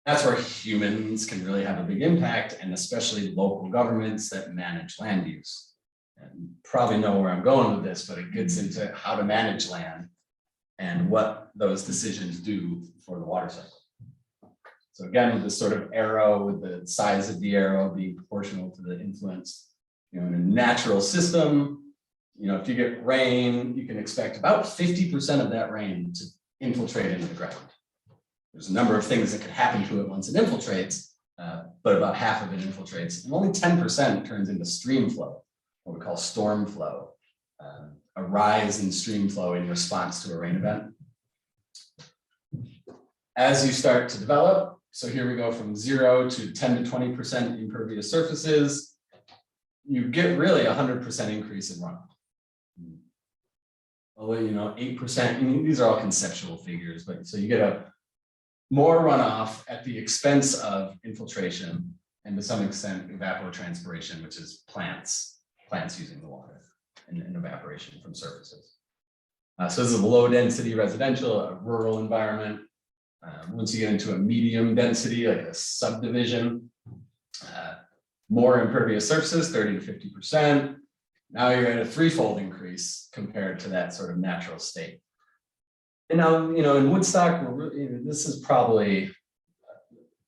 Speaker 4: That's where humans can really have a big impact, and especially local governments that manage land use. And you probably know where I'm going with this, but it gets into how to manage land and what those decisions do for the water cycle. So again, with this sort of arrow, with the size of the arrow being proportional to the influence, you know, in a natural system, you know, if you get rain, you can expect about 50% of that rain to infiltrate into the ground. There's a number of things that could happen to it once it infiltrates, but about half of it infiltrates, and only 10% turns into stream flow, what we call storm flow, a rise in stream flow in response to a rain event. As you start to develop, so here we go from 0 to 10 to 20% impervious surfaces, you get really 100% increase in runoff. Although, you know, 8%, these are all conceptual figures, but so you get a more runoff at the expense of infiltration and to some extent evapotranspiration, which is plants using the water and evaporation from surfaces. So this is a low density residential, a rural environment. Once you get into a medium density, like a subdivision, more impervious surfaces, 30 to 50%. Now you're at a threefold increase compared to that sort of natural state. And now, you know, in Woodstock, this is probably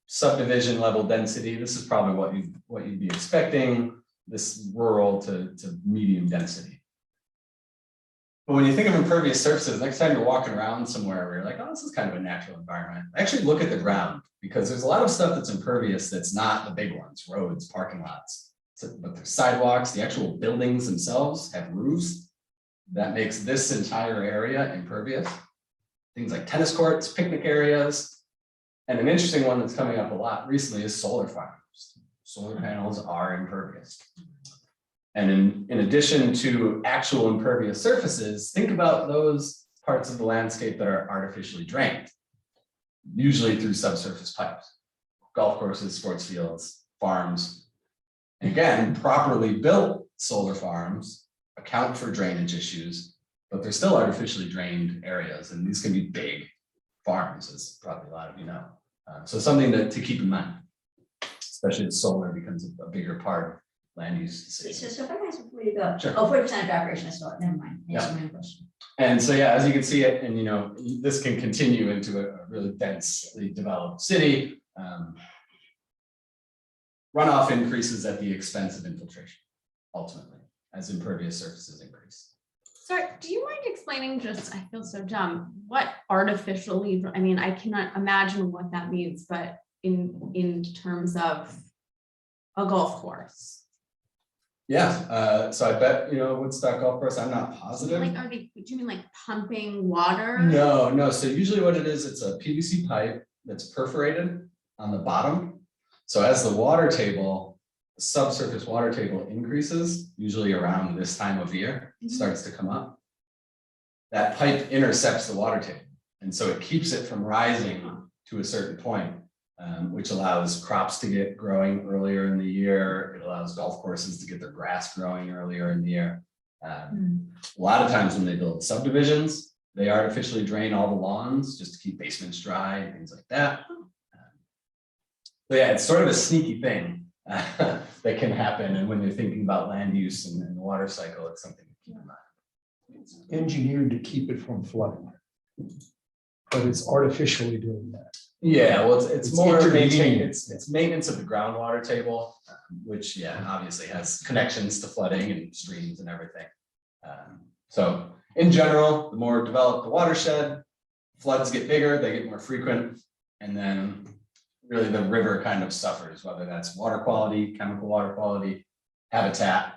Speaker 4: subdivision level density. This is probably what you'd be expecting, this rural to medium density. But when you think of impervious surfaces, next time you're walking around somewhere where you're like, oh, this is kind of a natural environment, actually look at the ground, because there's a lot of stuff that's impervious that's not the big ones, roads, parking lots. But the sidewalks, the actual buildings themselves have roofs. That makes this entire area impervious. Things like tennis courts, picnic areas. And an interesting one that's coming up a lot recently is solar farms. Solar panels are impervious. And in addition to actual impervious surfaces, think about those parts of the landscape that are artificially drained, usually through subsurface pipes. golf courses, sports fields, farms. And again, properly built solar farms account for drainage issues, but they're still artificially drained areas, and these can be big farms, as probably a lot of you know. So something to keep in mind, especially as solar becomes a bigger part of land use decisions.
Speaker 9: So if I can ask before you go.
Speaker 4: Sure.
Speaker 9: Oh, 40% of operation, I saw it, never mind.
Speaker 4: Yeah.
Speaker 9: Answer my own question.
Speaker 4: And so, yeah, as you can see it, and this can continue into a really densely developed city. Runoff increases at the expense of infiltration, ultimately, as impervious surfaces increase.
Speaker 3: Sorry, do you mind explaining just, I feel so dumb, what artificially, I mean, I cannot imagine what that means, but in terms of a golf course?
Speaker 4: Yeah, so I bet, Woodstock golf course, I'm not positive.
Speaker 3: Like, do you mean like pumping water?
Speaker 4: No, so usually what it is, it's a PVC pipe that's perforated on the bottom. So as the water table, the subsurface water table increases, usually around this time of year, it starts to come up. That pipe intercepts the water table. And so it keeps it from rising to a certain point, which allows crops to get growing earlier in the year. It allows golf courses to get their grass growing earlier in the year. A lot of times when they build subdivisions, they artificially drain all the lawns just to keep basements dry and things like that. But yeah, it's sort of a sneaky thing that can happen. And when you're thinking about land use and the water cycle, it's something to keep in mind.
Speaker 8: Engineered to keep it from flooding. But it's artificially doing that.
Speaker 4: Yeah, well, it's more
Speaker 8: intervening.
Speaker 4: it's maintenance of the groundwater table, which obviously has connections to flooding and streams and everything. So in general, the more developed the watershed, floods get bigger, they get more frequent, and then really the river kind of suffers, whether that's water quality, chemical water quality, habitat.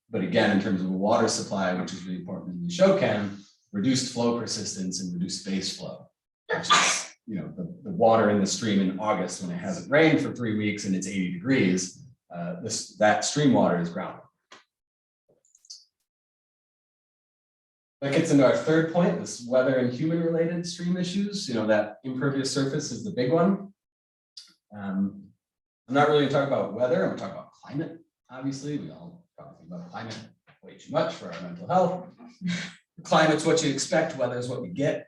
Speaker 4: But again, in terms of water supply, which is really important in the SHOCAN, reduced flow persistence and reduced base flow, which is the water in the stream in August when it hasn't rained for 3 weeks and it's 80 degrees, that stream water is groundwater. That gets into our third point, this weather and human related stream issues. That impervious surface is the big one. I'm not really talking about weather, I'm talking about climate. Obviously, we all probably think about climate way too much for our mental health. Climate's what you expect, weather is what we get.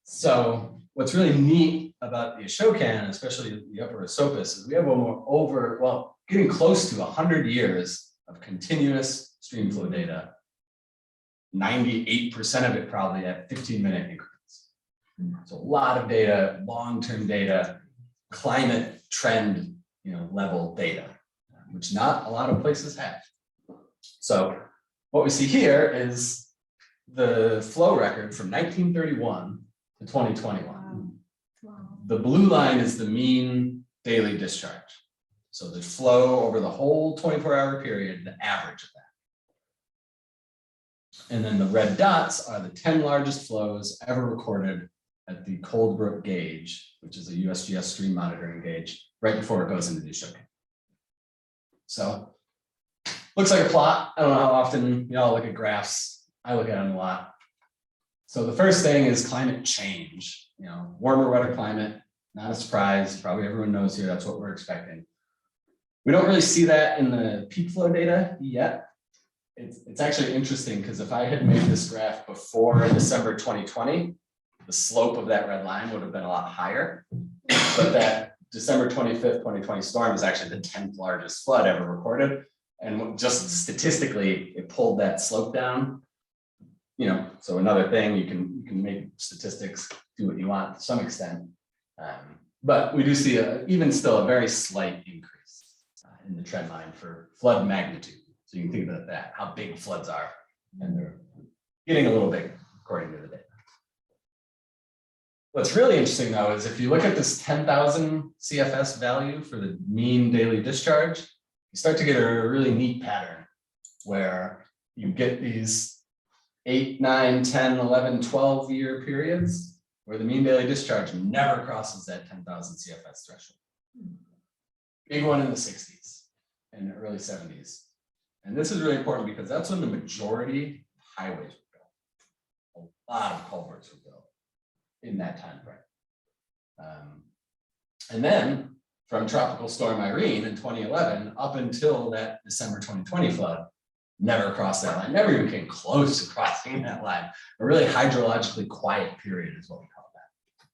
Speaker 4: So what's really neat about the Ashokan, especially the Upper Esopus, is we have getting close to 100 years of continuous stream flow data. 98% of it probably at 15-minute increments. So a lot of data, long-term data, climate trend, level data, which not a lot of places have. So what we see here is the flow record from 1931 to 2021. The blue line is the mean daily discharge. So the flow over the whole 24-hour period, the average of that. And then the red dots are the 10 largest flows ever recorded at the Coldbrook gauge, which is a USGS stream monitoring gauge, right before it goes into the Ashokan. So looks like a plot. I don't know how often y'all look at graphs. I look at them a lot. So the first thing is climate change. Warmer, wetter climate, not a surprise. Probably everyone knows here that's what we're expecting. We don't really see that in the peak flow data yet. It's actually interesting because if I had made this graph before December 2020, the slope of that red line would have been a lot higher. But that December 25th, 2020 storm is actually the 10th largest flood ever recorded. And just statistically, it pulled that slope down. So another thing, you can make statistics do what you want to some extent. But we do see even still a very slight increase in the trend line for flood magnitude. So you can think about that, how big floods are, and they're getting a little bigger according to the data. What's really interesting though is if you look at this 10,000 CFS value for the mean daily discharge, you start to get a really neat pattern where you get these 8, 9, 10, 11, 12 year periods where the mean daily discharge never crosses that 10,000 CFS threshold. Big one in the 60s and the early 70s. And this is really important because that's when the majority of highways were built. A lot of culverts were built in that time frame. And then from Tropical Storm Irene in 2011 up until that December 2020 flood, never crossed that line, never even came close to crossing that line. A really hydrologically quiet period is what we call that.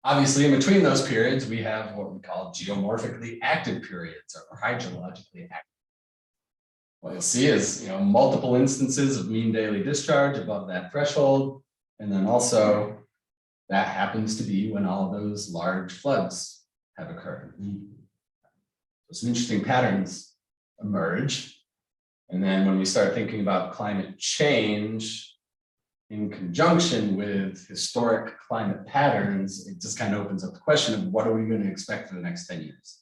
Speaker 4: Obviously, in between those periods, we have what we call geomorphically active periods or hydrologically active. What you'll see is, multiple instances of mean daily discharge above that threshold. And then also that happens to be when all of those large floods have occurred. Some interesting patterns emerge. And then when we start thinking about climate change in conjunction with historic climate patterns, it just kind of opens up the question of what are we going to expect for the next 10 years?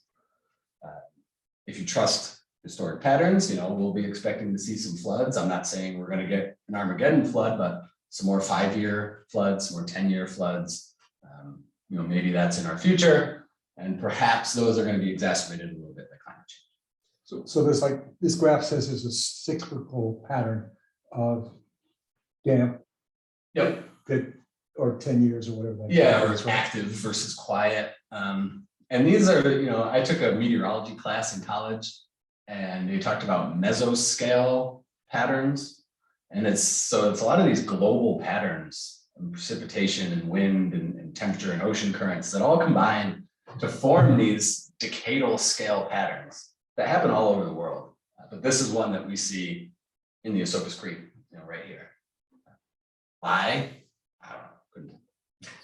Speaker 4: If you trust historic patterns, we'll be expecting to see some floods. I'm not saying we're going to get an Armageddon flood, but some more 5-year floods, some more 10-year floods. Maybe that's in our future, and perhaps those are going to be exacerbated a little bit by climate change.
Speaker 8: So there's like, this graph says there's a cyclical pattern of damp.
Speaker 4: Yep.
Speaker 8: That, or 10 years or whatever.
Speaker 4: Yeah, or active versus quiet. And these are, I took a meteorology class in college, and they talked about mesoscale patterns. And it's a lot of these global patterns of precipitation and wind and temperature and ocean currents that all combine to form these decadal scale patterns that happen all over the world. But this is one that we see in the Esopus Creek, right here. Why? I don't know.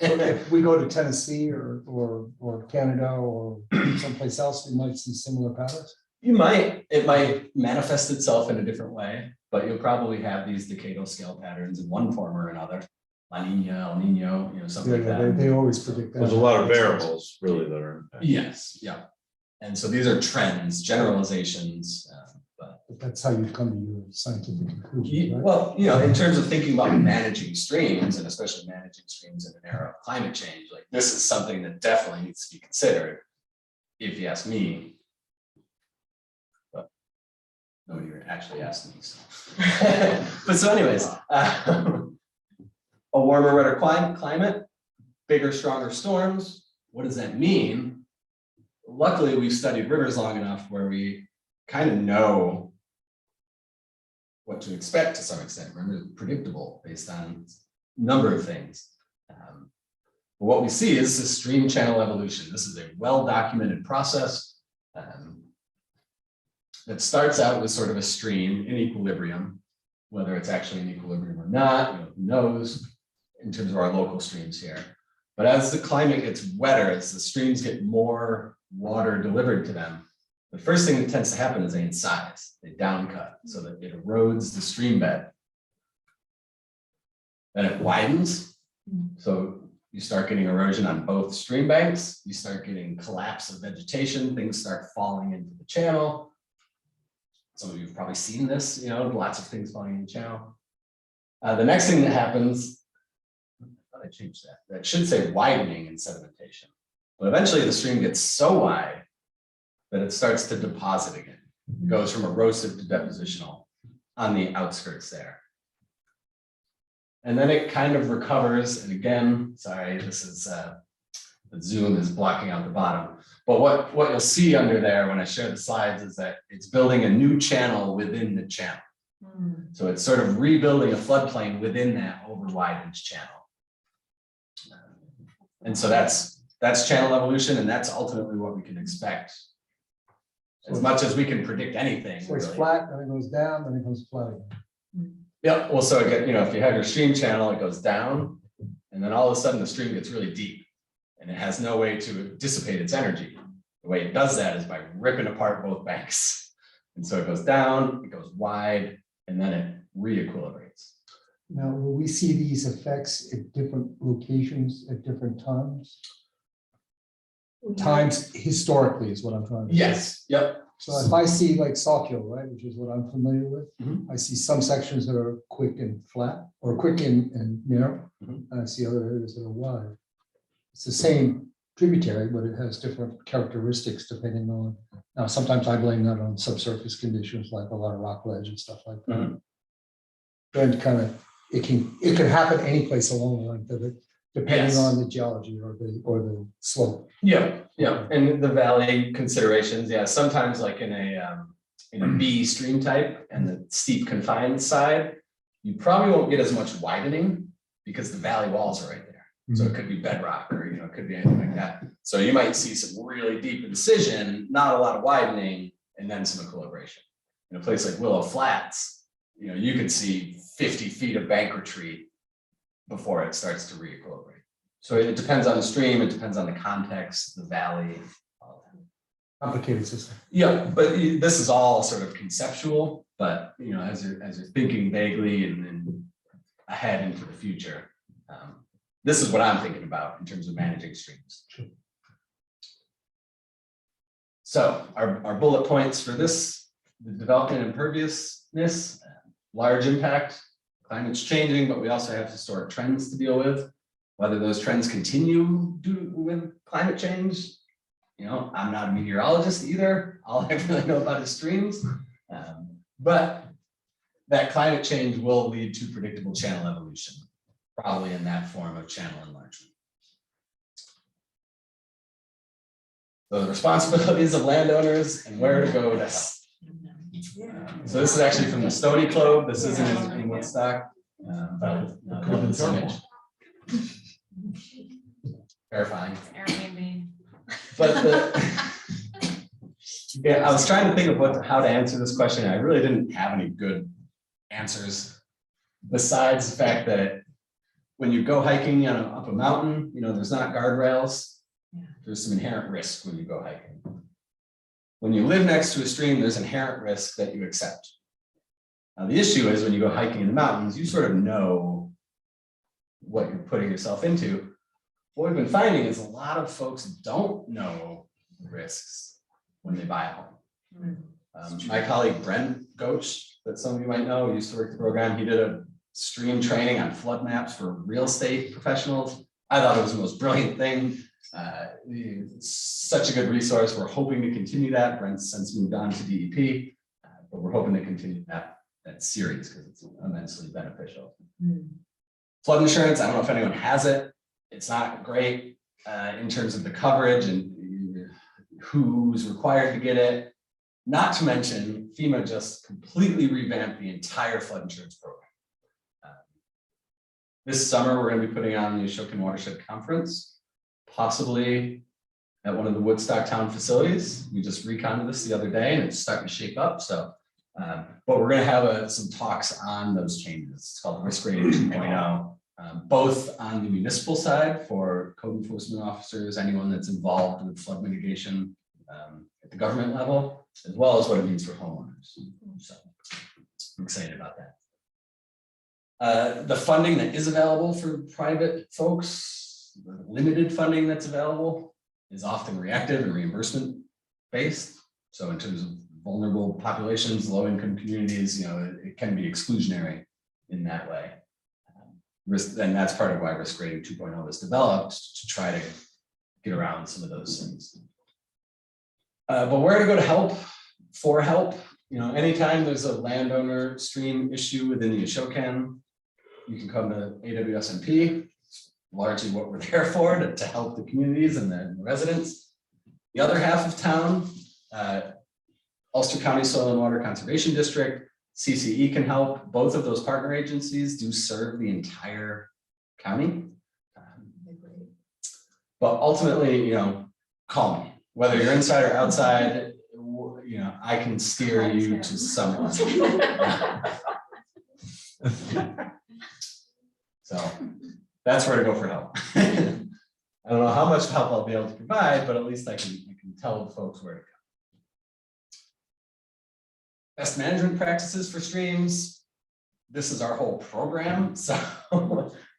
Speaker 8: So if we go to Tennessee or Canada or someplace else, we might see similar patterns.
Speaker 4: It might manifest itself in a different way, but you'll probably have these decadal scale patterns in one form or another. La Nina, El Nino, something like that.
Speaker 8: They always predict that.
Speaker 1: There's a lot of variables really that are. impacted.
Speaker 4: Yes, yeah. And so these are trends, generalizations, but
Speaker 8: That's how you come to your scientific conclusion, right?
Speaker 4: well, in terms of thinking about managing streams, and especially managing streams in an era of climate change, like this is something that definitely needs to be considered, if you ask me. But nobody actually asked me. So. But so anyways, a warmer, wetter climate, bigger, stronger storms. What does that mean? Luckily, we've studied rivers long enough where we kind of know what to expect to some extent. Rivers are predictable based on a number of things. But what we see is this stream channel evolution. This is a well-documented process that starts out with sort of a stream in equilibrium, whether it's actually in equilibrium or not, who knows, in terms of our local streams here. But as the climate gets wetter, as the streams get more water delivered to them, the first thing that tends to happen is they incise, they downcut, so that it erodes the stream bed. Then it widens, so you start getting erosion on both stream banks, you start getting collapse of vegetation, things start falling into the channel. Some of you have probably seen this, lots of things falling in the channel. The next thing that happens, I changed that. That should say widening and sedimentation. But eventually the stream gets so wide that it starts to deposit again. It goes from erosive to depositional on the outskirts there. And then it kind of recovers. And again, sorry, this is the zoom is blocking out the bottom. But what you'll see under there when I share the slides is that it's building a new channel within the channel. So it's sort of rebuilding a floodplain within that over-widened channel. And so that's channel evolution, and that's ultimately what we can expect. As much as we can predict anything.
Speaker 8: So it's
Speaker 4: really.
Speaker 8: flat, then it goes down, then it goes flat again.
Speaker 4: Yep, well, so again, if you have your stream channel, it goes down, and then all of a sudden the stream gets really deep, and it has no way to dissipate its energy. The way it does that is by ripping apart both banks. And so it goes down, it goes wide, and then it re-equilibrates.
Speaker 8: Now, will we see these effects at different locations at different times? Times historically is what I'm trying to say.
Speaker 4: Yes, yep.
Speaker 8: So if I see like Sawkill, right, which is what I'm familiar with,
Speaker 4: Mhm.
Speaker 8: I see some sections that are quick and flat, or quick and narrow,
Speaker 4: Mhm.
Speaker 8: and I see other areas that are wide. It's the same tributary, but it has different characteristics depending on, now sometimes I blame that on subsurface conditions, like a lot of rock ledge and stuff like that.
Speaker 4: Mhm.
Speaker 8: Then kind of, it can happen any place along the length of it, depending
Speaker 4: Yes.
Speaker 8: on the geology or the slope.
Speaker 4: Yeah, yeah, and the valley considerations, yeah, sometimes like in a B stream type and the steep confined side, you probably won't get as much widening because the valley walls are right there. So it could be bedrock or, it could be anything like that. So you might see some really deep incision, not a lot of widening, and then some equilibration. In a place like Willow Flats, you could see 50 feet of bank retreat before it starts to re-equilibrate. So it depends on the stream, it depends on the context, the valley, all of that.
Speaker 8: Complicated system.
Speaker 4: Yeah, but this is all sort of conceptual, but as you're thinking vaguely and ahead into the future, this is what I'm thinking about in terms of managing streams. So our bullet points for this, the development imperviousness, large impact, climate's changing, but we also have historic trends to deal with. Whether those trends continue with climate change, I'm not a meteorologist either. All I really know about is streams. But that climate change will lead to predictable channel evolution, probably in that form of channel enlargement. So the responsibilities of landowners and where to go to help. So this is actually from the Stony Globe. This isn't in Woodstock, but this image. Terrifying.
Speaker 5: Airbnb.
Speaker 4: But I was trying to think of how to answer this question. I really didn't have any good answers besides the fact that when you go hiking up a mountain, there's not guardrails. There's some inherent risk when you go hiking. When you live next to a stream, there's inherent risk that you accept. Now, the issue is when you go hiking in the mountains, you sort of know what you're putting yourself into. What we've been finding is a lot of folks don't know the risks when they buy a home. My colleague Brent Goach, that some of you might know, used to work the program. He did a stream training on flood maps for real estate professionals. I thought it was the most brilliant thing. Such a good resource. We're hoping to continue that. Brent's since moved on to DEP, but we're hoping to continue that series because it's immensely beneficial. Flood insurance, I don't know if anyone has it. It's not great in terms of the coverage and who's required to get it. Not to mention, FEMA just completely revamped the entire flood insurance program. This summer, we're going to be putting on the Ashokan Watershed Conference, possibly at one of the Woodstock town facilities. We just reconned this the other day and it's starting to shape up. So, but we're going to have some talks on those changes. It's called Risk Rating 2.0. Both on the municipal side for code enforcement officers, anyone that's involved with flood mitigation at the government level, as well as what it means for homeowners. So I'm excited about that. The funding that is available for private folks, the limited funding that's available is often reactive and reimbursement based. So in terms of vulnerable populations, low income communities, it can be exclusionary in that way. And that's part of why Risk Rating 2.0 was developed, to try to get around some of those things. But where to go to help, for help, anytime there's a landowner stream issue within the Ashokan, you can come to AWSMP. It's largely what we're there for, to help the communities and the residents. The other half of town, Ulster County Soil and Water Conservation District, CCE can help. Both of those partner agencies do serve the entire county. But ultimately, call me. Whether you're inside or outside, I can steer you to someone. So that's where to go for help. I don't know how much help I'll be able to provide, but at least I can tell the folks where to go. Best management practices for streams. This is our whole program, so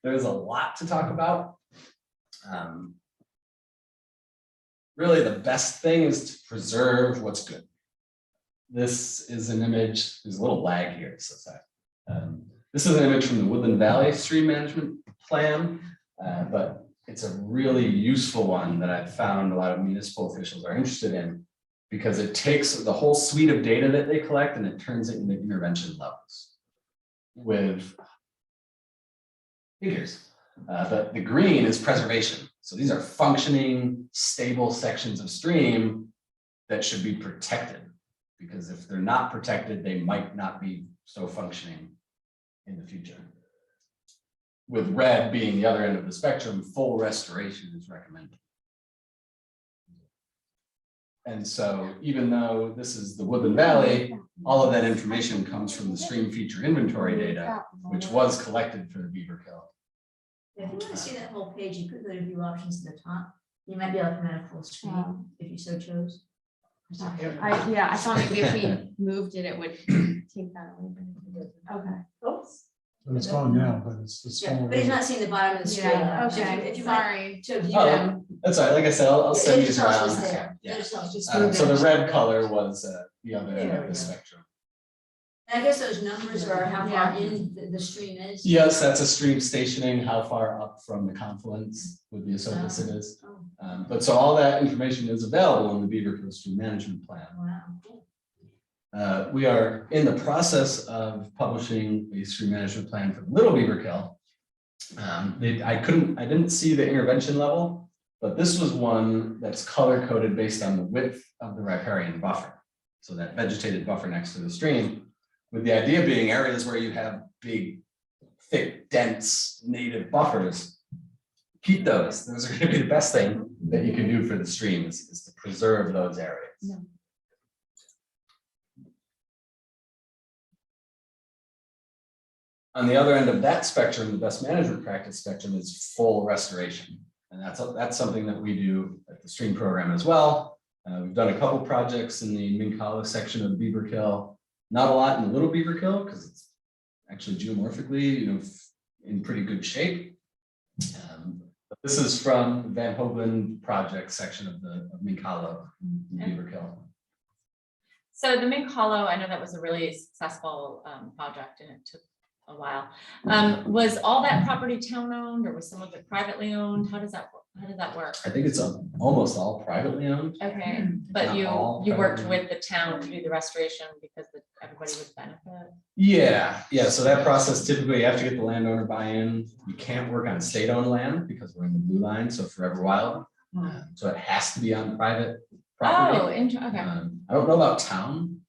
Speaker 4: there's a lot to talk about. Really, the best thing is to preserve what's good. This is an image, there's a little lag here, so sorry. This is an image from the Woodland Valley Stream Management Plan, but it's a really useful one that I've found a lot of municipal officials are interested in, because it takes the whole suite of data that they collect and it turns it into intervention levels with figures. The green is preservation. So these are functioning, stable sections of stream that should be protected. Because if they're not protected, they might not be so functioning in the future. With red being the other end of the spectrum, full restoration is recommended. And so even though this is the Woodland Valley, all of that information comes from the stream feature inventory data, which was collected for the Beaver Kill.
Speaker 9: If you want to see that whole page, you could go to view options at the top. You might be able to come out full screen if you so chose.
Speaker 3: I thought maybe if we moved it, it would take that away. Okay.
Speaker 9: Oops.
Speaker 8: And it's gone now, but it's the
Speaker 9: Yeah,
Speaker 8: small.
Speaker 9: but he's not seeing the bottom of the screen.
Speaker 3: Yeah,
Speaker 9: So
Speaker 3: okay,
Speaker 9: if you might
Speaker 3: sorry.
Speaker 9: to view
Speaker 4: Oh,
Speaker 9: them.
Speaker 4: That's all right. Like I said, I'll send these
Speaker 9: There's
Speaker 4: around.
Speaker 9: also there.
Speaker 4: Yeah.
Speaker 9: There's also-
Speaker 2: Just
Speaker 4: So the red color was the other end of the spectrum.
Speaker 9: And I guess those numbers are how far
Speaker 3: Yeah.
Speaker 9: in the stream is.
Speaker 4: Yes, that's a stream stationing, how far up from the confluence would be Esopus it is.
Speaker 9: Oh,
Speaker 4: But so all that information is available in the Beaver Kill Stream Management Plan.
Speaker 9: wow, cool.
Speaker 4: We are in the process of publishing a stream management plan for the Little Beaver Kill. I didn't see the intervention level, but this was one that's color coded based on the width of the riparian buffer. So that vegetated buffer next to the stream, with the idea being areas where you have big, thick, dense native buffers. Keep those. Those are going to be the best thing that you can do for the stream is to preserve those areas.
Speaker 3: Yeah.
Speaker 4: On the other end of that spectrum, the best management practice spectrum is full restoration. And that's something that we do at the stream program as well. We've done a couple projects in the Mink Hollow section of the Beaver Kill, not a lot in the Little Beaver Kill because it's actually geomorphically, in pretty good shape. But this is from the Van Hoagland project section of Mink Hollow, the Beaver Kill.
Speaker 5: So the Mink Hollow, I know that was a really successful project and it took a while. Was all that property town owned or was some of it privately owned? How did that work?
Speaker 4: I think it's almost all privately owned.
Speaker 5: Okay, but
Speaker 4: Not
Speaker 5: you
Speaker 4: all
Speaker 5: worked
Speaker 4: privately.
Speaker 5: with the town to do the restoration because everybody would benefit.
Speaker 4: Yeah. So that process, typically you have to get the landowner buy-in. You can't work on state-owned land because we're in the blue line, so Forever Wild. So it has to be on private property.
Speaker 5: Oh, okay.
Speaker 4: I don't know about town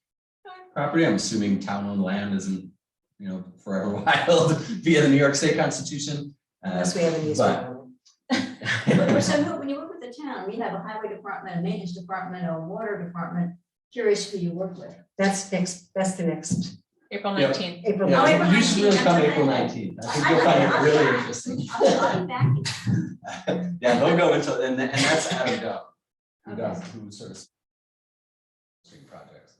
Speaker 4: property. I'm assuming town-owned land isn't, Forever Wild via the New York State Constitution.
Speaker 2: Unless we have a
Speaker 4: but-
Speaker 9: So when you work with the town, we have a highway department, a maintenance department, a water department. Curious who you work with.
Speaker 2: That's the next
Speaker 5: April
Speaker 4: Yep.
Speaker 5: 19th.
Speaker 2: April.
Speaker 4: Yeah,
Speaker 9: April
Speaker 4: you should really
Speaker 9: 19th,
Speaker 4: come
Speaker 9: I'm
Speaker 4: April
Speaker 9: sorry.
Speaker 4: 19th. I think you'll find it really interesting.
Speaker 9: I'll be back.
Speaker 4: Yeah, they'll go into, and that's Adam Dove,
Speaker 9: Okay.
Speaker 4: who sort of stream projects.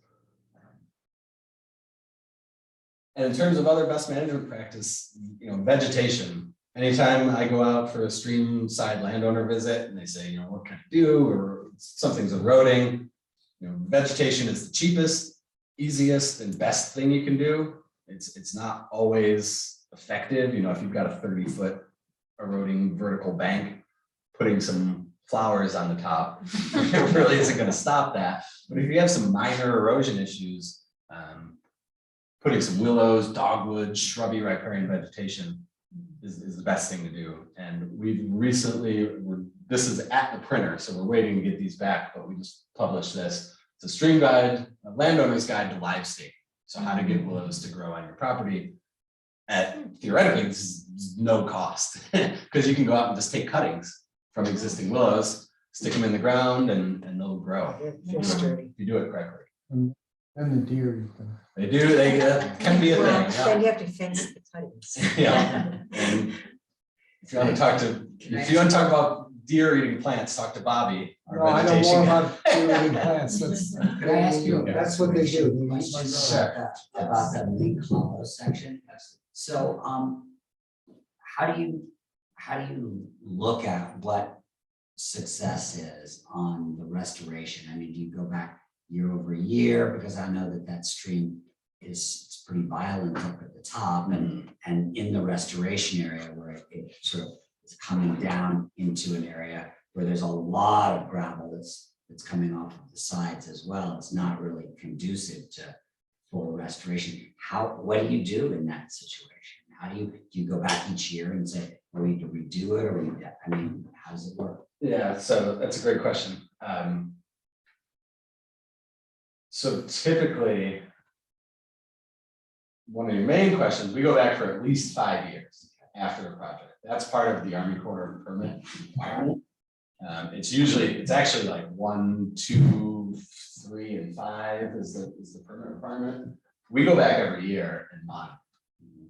Speaker 4: And in terms of other best management practice, vegetation. Anytime I go out for a stream side landowner visit and they say, what can I do, or something's eroding, vegetation is the cheapest, easiest, and best thing you can do. It's not always effective. If you've got a 30-foot eroding vertical bank, putting some flowers on the top, it really isn't going to stop that. But if you have some minor erosion issues, putting some willows, dogwood, shrubby riparian vegetation is the best thing to do. And we've recently, this is at the printer, so we're waiting to get these back, but we just published this. It's a stream guide, a landowner's guide to live stake. So how to get willows to grow on your property at theoretically, this is no cost because you can go out and just take cuttings from existing willows, stick them in the ground and they'll grow. If you do it correctly.
Speaker 8: And the deer.
Speaker 4: They can be a
Speaker 2: Well,
Speaker 4: thing.
Speaker 2: then you have to fence the cuttings.
Speaker 4: Yeah. And if you want to talk about deer eating plants, talk to Bobby. our
Speaker 8: No, I know
Speaker 4: vegetation
Speaker 8: more
Speaker 4: guy.
Speaker 8: about deer eating plants.
Speaker 11: Can I ask you?
Speaker 8: That's what they do. They eat
Speaker 11: Question
Speaker 8: like
Speaker 11: about the Mink Hollow section. So, how do you look at what success is on the restoration? I mean, do you go back year over year? Because I know that stream it's pretty violent up at the top and in the restoration area where it sort of is coming down into an area where there's a lot of gravel that's coming off of the sides as well. It's not really conducive to full restoration. What do you do in that situation? How do you go back each year and say, Are we, do we do it, or we, I mean, how does it work?
Speaker 4: Yeah, so that's a great question. So typically, one of your main questions, we go back for at least 5 years after the project. That's part of the Army Corps permit requirement. It's actually like 1, 2, 3, and 5 is the permit requirement. We go back every year and monitor.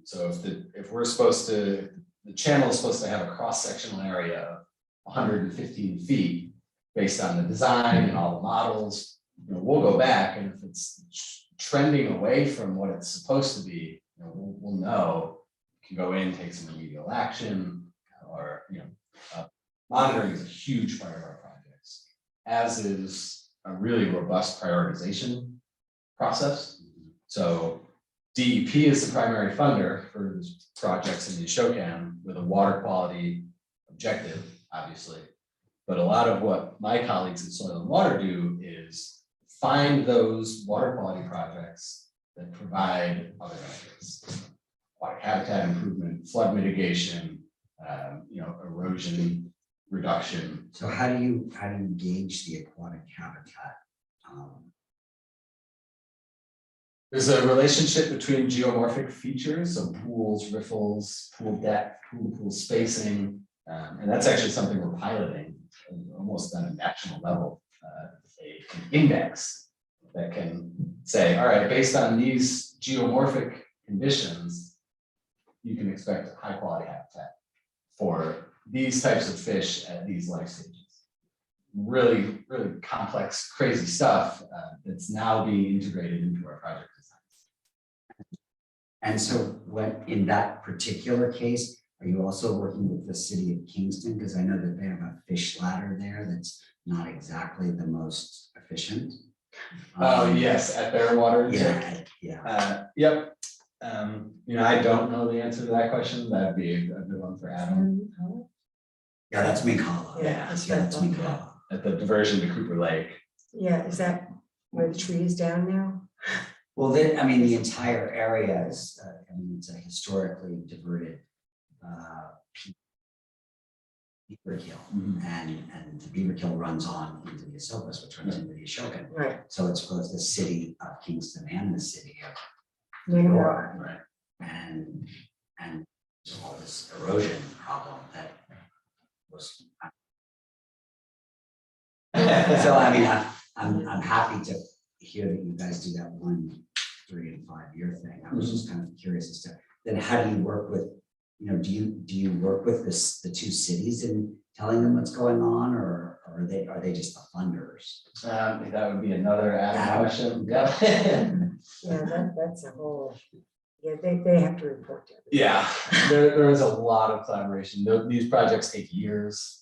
Speaker 4: So if we're supposed to, the channel is supposed to have a cross-sectional area of 115 feet based on the design and all the models, we'll go back, and if it's trending away from what it's supposed to be, we'll know, can go in, take some remedial action, or monitoring is a huge part of our projects, as is a really robust prioritization process. So DEP is the primary funder for projects in the Ashokan with a water quality objective, obviously. But a lot of what my colleagues in soil and water do is find those water quality projects that provide other benefits, water habitat improvement, flood mitigation, erosion reduction.
Speaker 11: So how do you gauge the aquatic habitat?
Speaker 4: There's a relationship between geomorphic features, so pools, riffles, pool depth, pool spacing, and that's actually something we're piloting almost on a national level, an index that can say, all right, based on these geomorphic conditions, you can expect high quality habitat for these types of fish at these life stages. Really, really complex, crazy stuff that's now being integrated into our project designs.
Speaker 11: And so what, in that particular case, are you also working with the city of Kingston? Because I know that they have a fish ladder there that's not exactly the most efficient.
Speaker 4: Oh, yes, at their water intake.
Speaker 11: Yeah.
Speaker 4: Yep. I don't know the answer to that question. That'd be a good one for Adam.
Speaker 11: Yeah, that's Mikala.
Speaker 2: Yeah, that's
Speaker 11: That's
Speaker 2: right.
Speaker 11: Mikala.
Speaker 4: At the diversion to Cooper Lake.
Speaker 2: Yeah, is that where the tree is down now?
Speaker 11: Well, the entire area is, it's a historically diverted beaver kill. And the beaver kill runs on into the Esopus, which runs into the Ashokan.
Speaker 2: Right.
Speaker 11: So it's both the city of Kingston and the city of
Speaker 2: New
Speaker 11: New
Speaker 2: York.
Speaker 11: York. Right. And all this erosion problem that was. So I'm happy to hear that you guys do that 1, 3, and 5 year thing. I was just kind of curious as to then how do you work with, do you work with the 2 cities in telling them what's going on, or are they just the funders?
Speaker 4: That would be another Adam question. Yeah.
Speaker 2: Yeah, that's a whole, yeah, they have to report to everybody.
Speaker 4: Yeah, there is a lot of collaboration. These projects take years.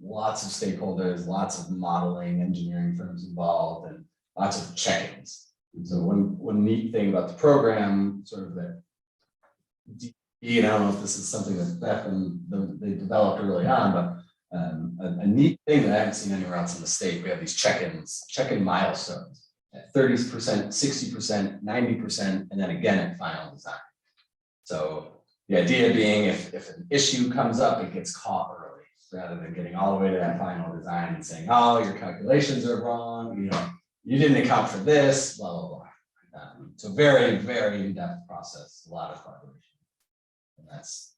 Speaker 4: Lots of stakeholders, lots of modeling, engineering firms involved, and lots of check-ins. So one neat thing about the program, sort of that, I don't know if this is something that Beth and they developed early on, but a neat thing that I haven't seen anywhere else in the state, we have these check-in milestones at 30%, 60%, 90%, and then again at final design. So the idea being if an issue comes up, it gets caught early, rather than getting all the way to that final design and saying, oh, your calculations are wrong, you didn't account for this, blah, blah, blah. So very, very in-depth process, a lot of collaboration. And that's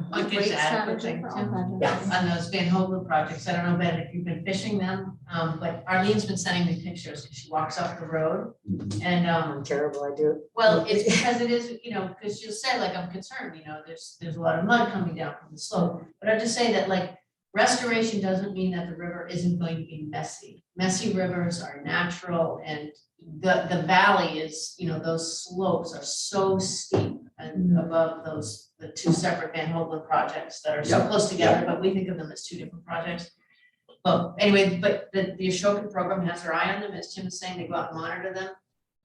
Speaker 10: One thing
Speaker 3: Great
Speaker 10: to add, quick
Speaker 3: strategy
Speaker 10: thing
Speaker 3: for all
Speaker 10: too,
Speaker 3: projects.
Speaker 10: on those Van Hoven projects, I don't know, Ben, if you've been fishing them, but Arlene's been sending me pictures, because she walks off the road, and
Speaker 2: I'm terrible, I do.
Speaker 10: well, it's because it is, because she'll say, like, I'm concerned, there's a lot of mud coming down from the slope. But I just say that, like, restoration doesn't mean that the river isn't going to be messy. Messy rivers are natural, and the valley is, those slopes are so steep and above the 2 separate Van Hoven projects that are so
Speaker 11: Yep,
Speaker 10: close together, but we think of them as 2 different projects. Well, anyway, but the Ashokan program has their eye on them, as Tim was saying, they go out and monitor them.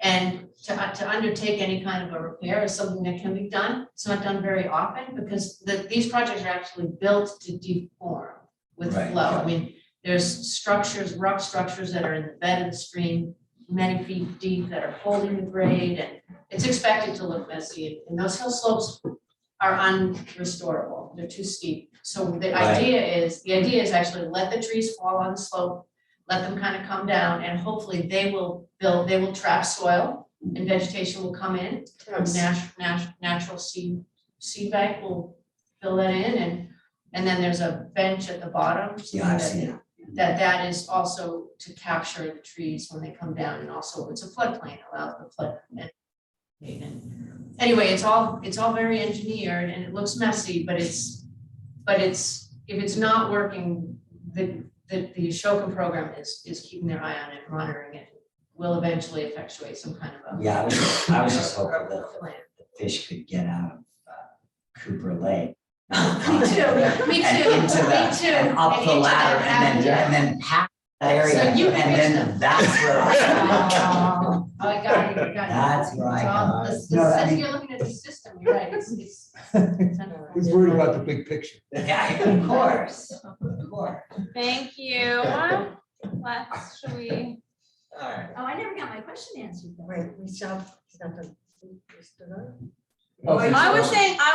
Speaker 10: And to undertake any kind of a repair is something that can be done. It's not done very often, because these projects are actually built to deform with
Speaker 11: Right,
Speaker 10: flow.
Speaker 11: yeah.
Speaker 10: I mean, there's structures, rock structures that are in the bed of the stream. many feet deep that are holding the grade, and it's expected to look messy, and those hill slopes are unrestorable, they're too steep. So the idea is actually let the trees fall on the slope, let them kind of come down, and hopefully they will trap soil, and vegetation will come in from natural seed bank will fill that in, and then there's a bench at the bottom. So
Speaker 11: Yeah, I've seen it.
Speaker 10: that is also to capture the trees when they come down, and also it's a floodplain, allows the flood. And anyway, it's all very engineered, and it looks messy, but it's if it's not working, the Ashoka program is keeping their eye on it, monitoring it, will eventually effectuate some kind of a.
Speaker 11: Yeah, I was just hopeful that
Speaker 10: plan.
Speaker 11: the fish could get out of Cooper Lake.
Speaker 10: Me too,
Speaker 11: And
Speaker 10: me
Speaker 11: into
Speaker 10: too,
Speaker 11: the-
Speaker 10: me too.
Speaker 11: And up the
Speaker 10: into
Speaker 11: ladder
Speaker 10: that
Speaker 11: and then past the area,
Speaker 10: So you
Speaker 11: and then that's where I.
Speaker 10: Oh, I got you.
Speaker 11: That's where I come.
Speaker 10: No, I think you're looking at the system, you're right, it's.
Speaker 8: He's worried about the big picture.
Speaker 11: Yeah, of course, of course.
Speaker 3: Thank you. Should we?
Speaker 11: All right.
Speaker 9: Oh, I never got my question answered though.
Speaker 2: Wait, we still, it's not done. We still done?
Speaker 3: I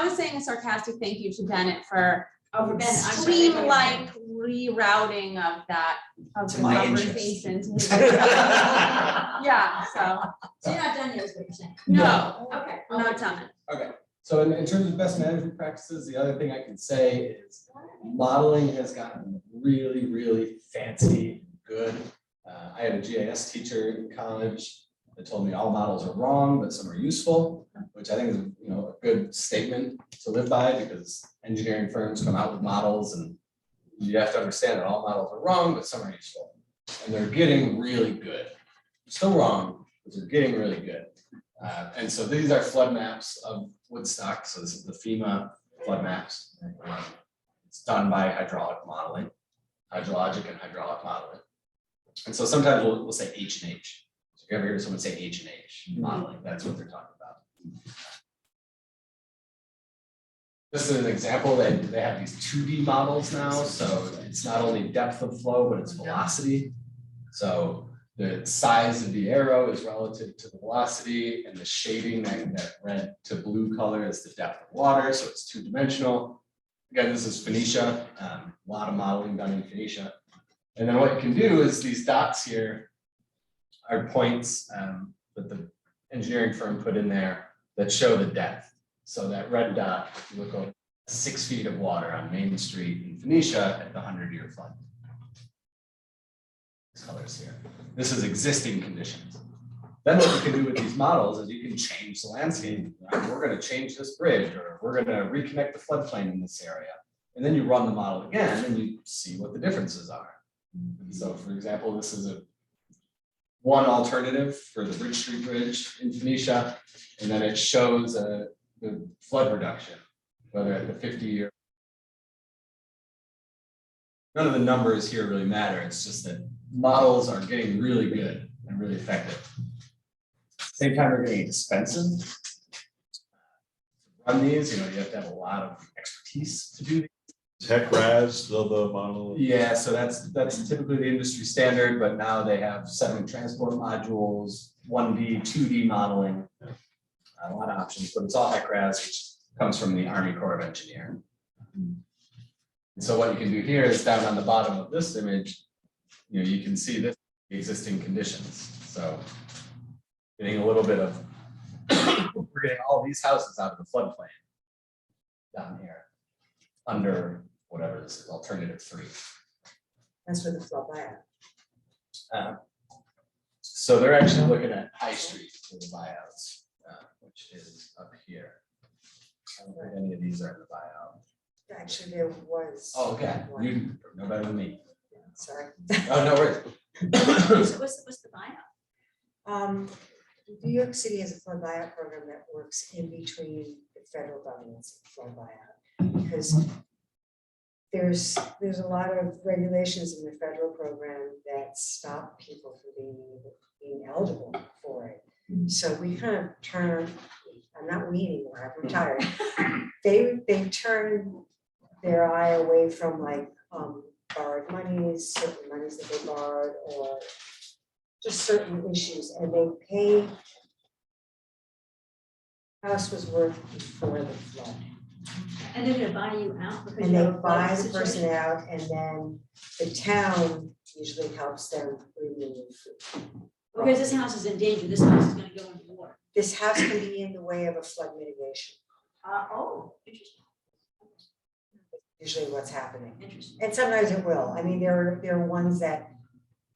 Speaker 3: was saying a sarcastic thank you to Bennett for
Speaker 9: Oh, for Ben, I'm sorry.
Speaker 3: streamlined rerouting of that, of
Speaker 11: To
Speaker 3: the
Speaker 11: my interest.
Speaker 3: conversation. Yeah, so,
Speaker 9: So you're not done yet, is what you're saying?
Speaker 3: no,
Speaker 9: Okay.
Speaker 3: I'm not done.
Speaker 4: Okay, so in terms of best management practices, the other thing I can say is modeling has gotten really, really fancy, good. I had a GIS teacher in college that told me all models are wrong, but some are useful, which I think is, a good statement to live by, because engineering firms come out with models and you have to understand that all models are wrong, but some are useful. And they're getting really good. Still wrong, but they're getting really good. And so these are flood maps of Woodstock. So this is the FEMA flood maps. It's done by hydraulic modeling, hydrologic and hydraulic modeling. And so sometimes we'll say H&H. So if you ever hear someone say H&H modeling, that's what they're talking about. This is an example. They have these 2D models now. So it's not only depth of flow, but it's velocity. So the size of the arrow is relative to the velocity, and the shading, that red to blue color, is the depth of water. So it's two-dimensional. Again, this is Phoenicia. A lot of modeling done in Phoenicia. And then what you can do is these dots here are points that the engineering firm put in there that show the depth. So that red dot, if you look over 6 feet of water on Main Street in Phoenicia at the 100-year flood. These colors here. This is existing conditions. Then what you can do with these models is you can change the landscape. We're going to change this bridge, or we're going to reconnect the floodplain in this area. And then you run the model again and you see what the differences are. And so, for example, this is one alternative for the Bridge Street Bridge in Phoenicia, and then it shows the flood reduction, whether at the 50-year. None of the numbers here really matter. It's just that models are getting really good and really effective. Same time, they're getting expensive. To run these, you have to have a lot of expertise to do these.
Speaker 1: TechRAS, the model.
Speaker 4: Yeah, so that's typically the industry standard, but now they have sediment transport modules, 1D, 2D modeling, a lot of options, but it's all HEC-RAS, which comes from the Army Corps of Engineers. And so what you can do here is down on the bottom of this image, you can see this existing conditions. So getting a little bit of, we're getting all these houses out of the floodplain down here under whatever this is, alternative 3.
Speaker 2: That's where the flood buyout.
Speaker 4: So they're actually looking at High Street for the buyouts, which is up here. I don't think any of these are in the buyout.
Speaker 2: Actually, there was.
Speaker 4: Oh, okay, you know better than me.
Speaker 2: Sorry.
Speaker 4: Oh, no worries.
Speaker 9: So what's the buyout?
Speaker 2: New York City has a flood buyout program that works in between the federal government's flood buyout. Because there's a lot of regulations in the federal program that stop people from being eligible for it. So we kind of turn, I'm not we anymore, I'm retired. They turn their eye away from borrowed monies, certain monies that they borrowed, or just certain issues, and they paid. House was worth before the flood,
Speaker 9: And they're gonna buy you out because
Speaker 2: and
Speaker 9: you
Speaker 2: they
Speaker 9: have a
Speaker 2: buy
Speaker 9: flood
Speaker 2: the person
Speaker 9: situation?
Speaker 2: out, and then the town usually helps them remove.
Speaker 9: Because this house is in danger, this house is gonna go into water.
Speaker 2: This house can be in the way of a flood mitigation,
Speaker 9: Oh, interesting,
Speaker 2: usually what's happening.
Speaker 9: interesting.
Speaker 2: And sometimes it will. I mean, there are ones that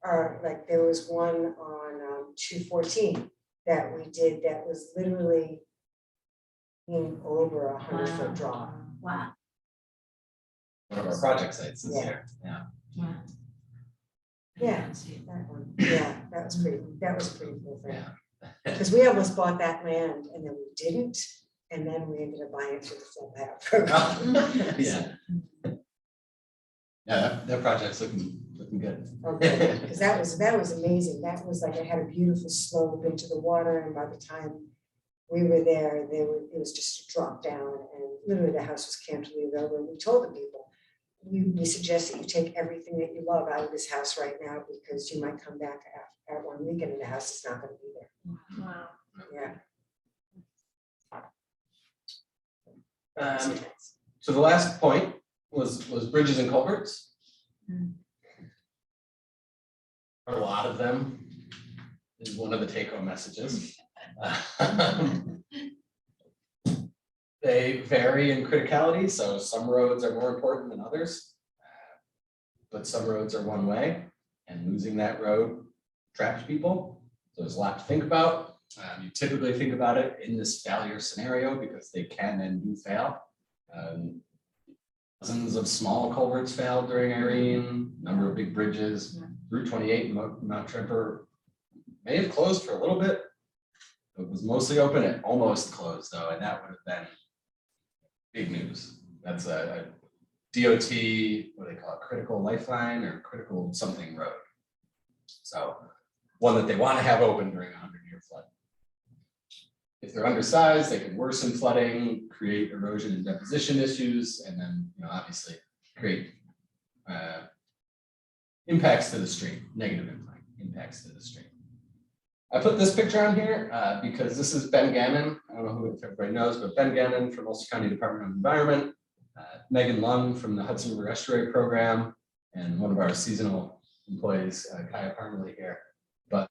Speaker 2: are, like, there was one on 214 that we did that was literally in over 100-foot drop.
Speaker 9: Wow.
Speaker 4: One of our project sites this
Speaker 2: Yeah.
Speaker 4: year, yeah.
Speaker 9: Wow.
Speaker 2: Yeah.
Speaker 9: I see it.
Speaker 2: That one, yeah, that was a pretty cool thing.
Speaker 4: Yeah.
Speaker 2: Because we almost bought that land and then we didn't, and then we ended up buying it through the flood payout program.
Speaker 4: Yeah. Yeah, that project's looking good.
Speaker 2: Okay, because that was amazing. That was like, it had a beautiful slope into the water, and by the time we were there, it was just a drop down, and literally the house was cantilevered over. And we told the people, we suggest that you take everything that you love out of this house right now, because you might come back at 1 weekend and the house is not gonna be there.
Speaker 5: Wow.
Speaker 2: Yeah.
Speaker 4: So the last point was bridges and culverts. A lot of them is one of the take-home messages. They vary in criticality, so some roads are more important than others. But some roads are one way, and losing that road traps people. So there's a lot to think about. You typically think about it in this failure scenario because they can and do fail. Dozens of small culverts failed during Irene, number of big bridges. Route 28 in Mount Tremper may have closed for a little bit. It was mostly open. It almost closed though, and that would have been big news. That's a DOT, what do they call it, critical lifeline or critical something road. So one that they want to have open during a 100-year flood. If they're undersized, they can worsen flooding, create erosion and deposition issues, and then, obviously create impacts to the stream, negative impacts to the stream. I put this picture on here because this is Ben Gannon. I don't know if everybody knows, but Ben Gannon from Ulster County Department of Environment, Megan Lung from the Hudson River Estuary Program, and one of our seasonal employees, Kaya Parmalee here. But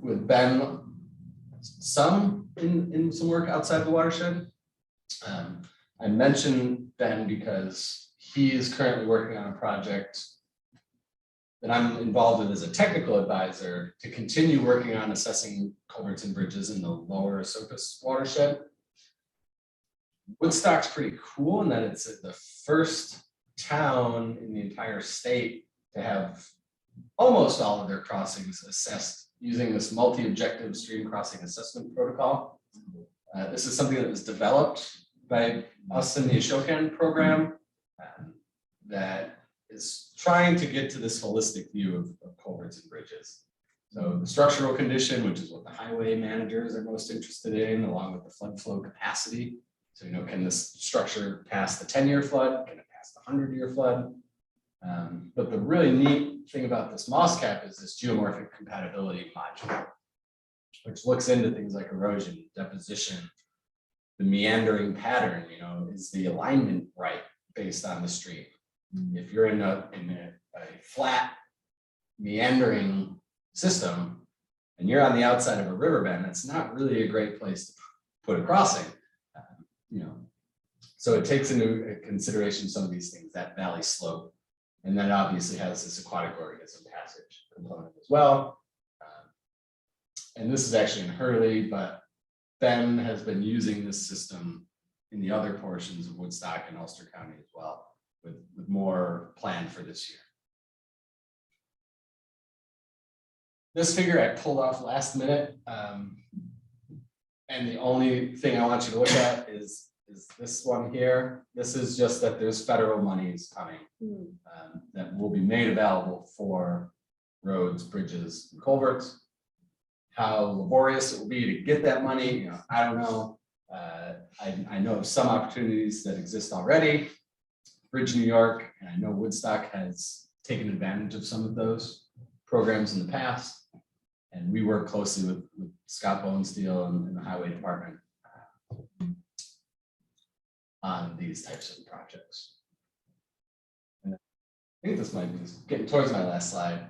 Speaker 4: with Ben, some in some work outside the watershed. I mentioned Ben because he is currently working on a project that I'm involved with as a technical advisor to continue working on assessing culverts and bridges in the lower Esopus watershed. Woodstock's pretty cool in that it's the first town in the entire state to have almost all of their crossings assessed using this multi-objective stream crossing assessment protocol. This is something that was developed by us in the Ashokan program that is trying to get to this holistic view of culverts and bridges. So the structural condition, which is what the highway managers are most interested in, along with the flood flow capacity. So, can this structure pass the 10-year flood? Can it pass the 100-year flood? But the really neat thing about this MOSCAP is this geomorphic compatibility module, which looks into things like erosion, deposition, the meandering pattern, is the alignment right based on the stream? If you're in a flat meandering system and you're on the outside of a river bend, that's not really a great place to put a crossing. So it takes into consideration some of these things, that valley slope, and then it obviously has this aquatic organism passage component as well. And this is actually in Hurley, but Ben has been using this system in the other portions of Woodstock and Ulster County as well, with more planned for this year. This figure I pulled off last minute, and the only thing I want you to look at is this one here. This is just that there's federal monies coming that will be made available for roads, bridges, and culverts. How laborious it will be to get that money, I don't know. I know of some opportunities that exist already. Bridge New York, and I know Woodstock has taken advantage of some of those programs in the past. And we work closely with Scott Bonesteel and the Highway Department on these types of projects. And I think this might be getting towards my last slide.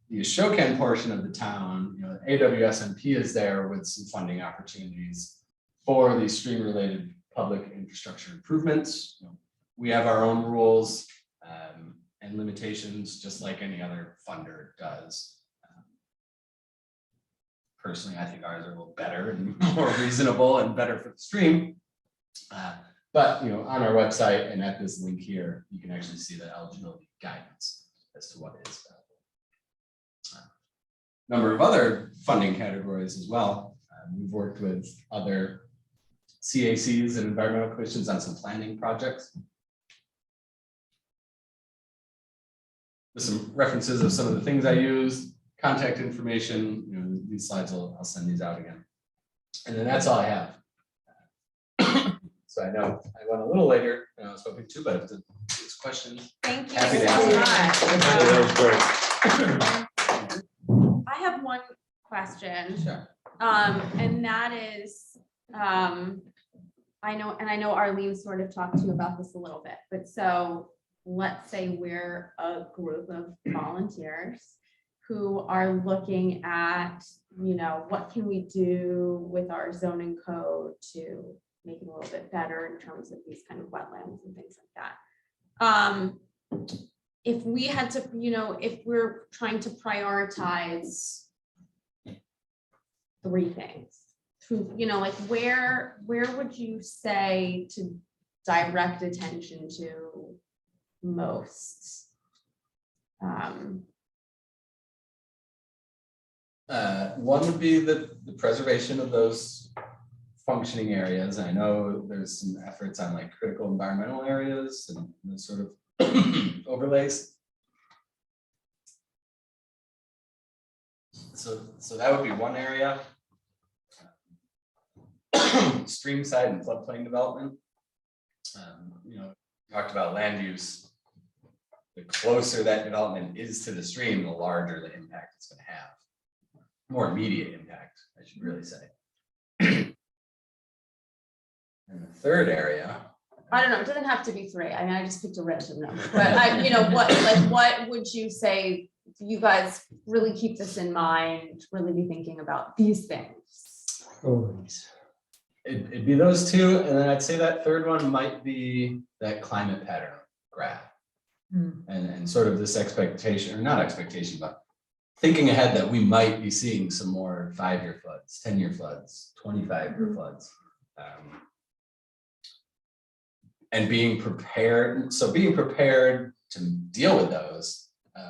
Speaker 4: The Ashokan portion of the town, AWSMP is there with some funding opportunities for these stream-related public infrastructure improvements. We have our own rules and limitations, just like any other funder does. Personally, I think ours are a little better and more reasonable and better for the stream. But on our website and at this link here, you can actually see the eligibility guidance as to what is available. Number of other funding categories as well. We've worked with other CACs and environmental commissions on some planning projects. With some references of some of the things I used, contact information, these slides, I'll send these out again. And then that's all I have. So I know I went a little later than I was hoping to, but if there's questions.
Speaker 3: Thank you
Speaker 4: Happy to
Speaker 3: so
Speaker 4: answer.
Speaker 3: much.
Speaker 1: That was great.
Speaker 3: I have one question.
Speaker 4: Sure.
Speaker 3: And that is, I know Arlene sort of talked to you about this a little bit, but so let's say we're a group of volunteers who are looking at, what can we do with our zoning code to make it a little bit better in terms of these kind of wetlands and things like that. If we had to, if we're trying to prioritize 3 things, like where would you say to direct attention to most?
Speaker 4: One would be the preservation of those functioning areas. I know there's some efforts on like critical environmental areas and those sort of overlays. So that would be one area. Stream side and floodplain development. Talked about land use. The closer that development is to the stream, the larger the impact it's going to have. More immediate impact, I should really say. And the third area.
Speaker 3: I don't know, it doesn't have to be 3. I mean, I just picked a random number, but what would you say, you guys really keep this in mind, really be thinking about these things?
Speaker 8: Always.
Speaker 4: It'd be those 2, and then I'd say that third one might be that climate pattern graph. And sort of this expectation, or not expectation, but thinking ahead that we might be seeing some more 5-year floods, 10-year floods, 25-year floods. And being prepared, so being prepared to deal with those,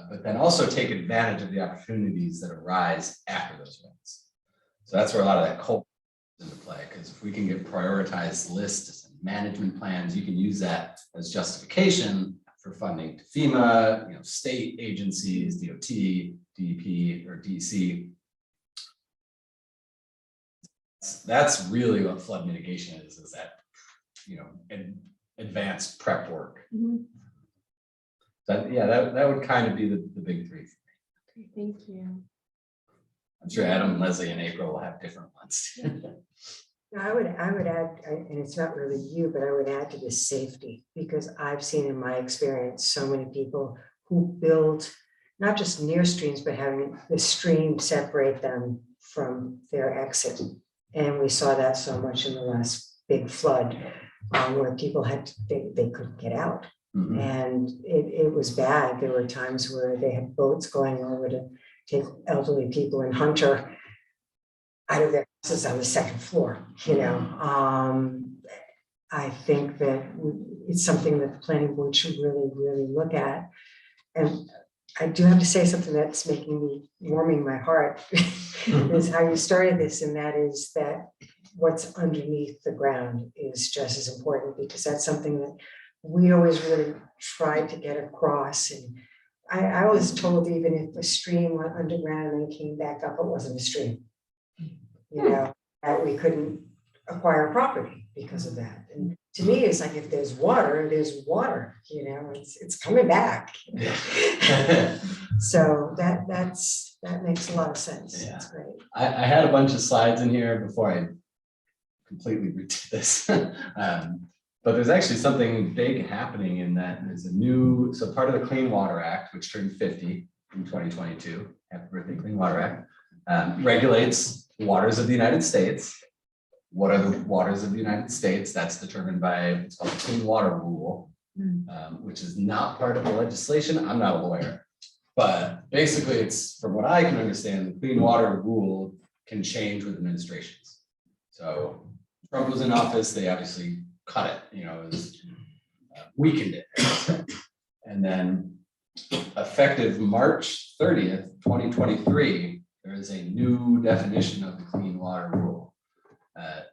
Speaker 4: but then also take advantage of the opportunities that arise after those events. So that's where a lot of that comes into play, because if we can get prioritized lists and management plans, you can use that as justification for funding to FEMA, state agencies, DOT, DEP, or DC. That's really what flood mitigation is that, advanced prep work. That would kind of be the big 3.
Speaker 3: Okay, thank you.
Speaker 4: I'm sure Adam and Leslie and April will have different ones.
Speaker 2: I would add, and it's not really you, but I would add to this safety, because I've seen in my experience so many people who build not just near streams, but having the stream separate them from their exit. And we saw that so much in the last big flood, where people they couldn't get out. And it was bad. There were times where they had boats going over to take elderly people in Hunter out of their houses on the 2nd floor. I think that it's something that the planning board should really, really look at. And I do have to say something that's warming my heart is how you started this, and that is that what's underneath the ground is just as important, because that's something that we always really tried to get across. And I was told even if a stream went underground and then came back up, it wasn't a stream. That we couldn't acquire property because of that. And to me, it's like, if there's water, it's coming back. So that's That makes a lot of sense.
Speaker 4: Yeah.
Speaker 2: That's great.
Speaker 4: I had a bunch of slides in here before I completely redid this. But there's actually something big happening in that there's a new, so part of the Clean Water Act, which turned 50 in 2022, happy birthday, Clean Water Act, regulates waters of the United States. What are the waters of the United States? That's determined by what's called the Clean Water Rule, which is not part of the legislation. I'm not a lawyer, but basically it's, from what I can understand, the Clean Water Rule can change with administrations. So Trump was in office, they obviously cut it, it was weakened it. And then effective March 30th, 2023, there is a new definition of the Clean Water Rule.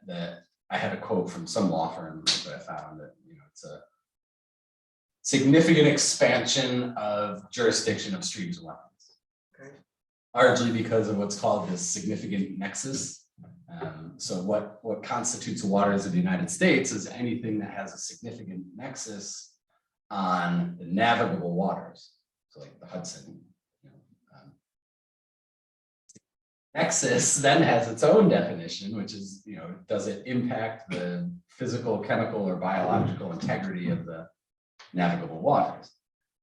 Speaker 4: That I had a quote from some law firm that I found that, it's a significant expansion of jurisdiction of streams and wetlands.
Speaker 2: Okay.
Speaker 4: Largely because of what's called this significant nexus. So what constitutes waters of the United States is anything that has a significant nexus on the navigable waters. So like the Hudson. Nexus then has its own definition, which is, does it impact the physical, chemical, or biological integrity of the navigable waters?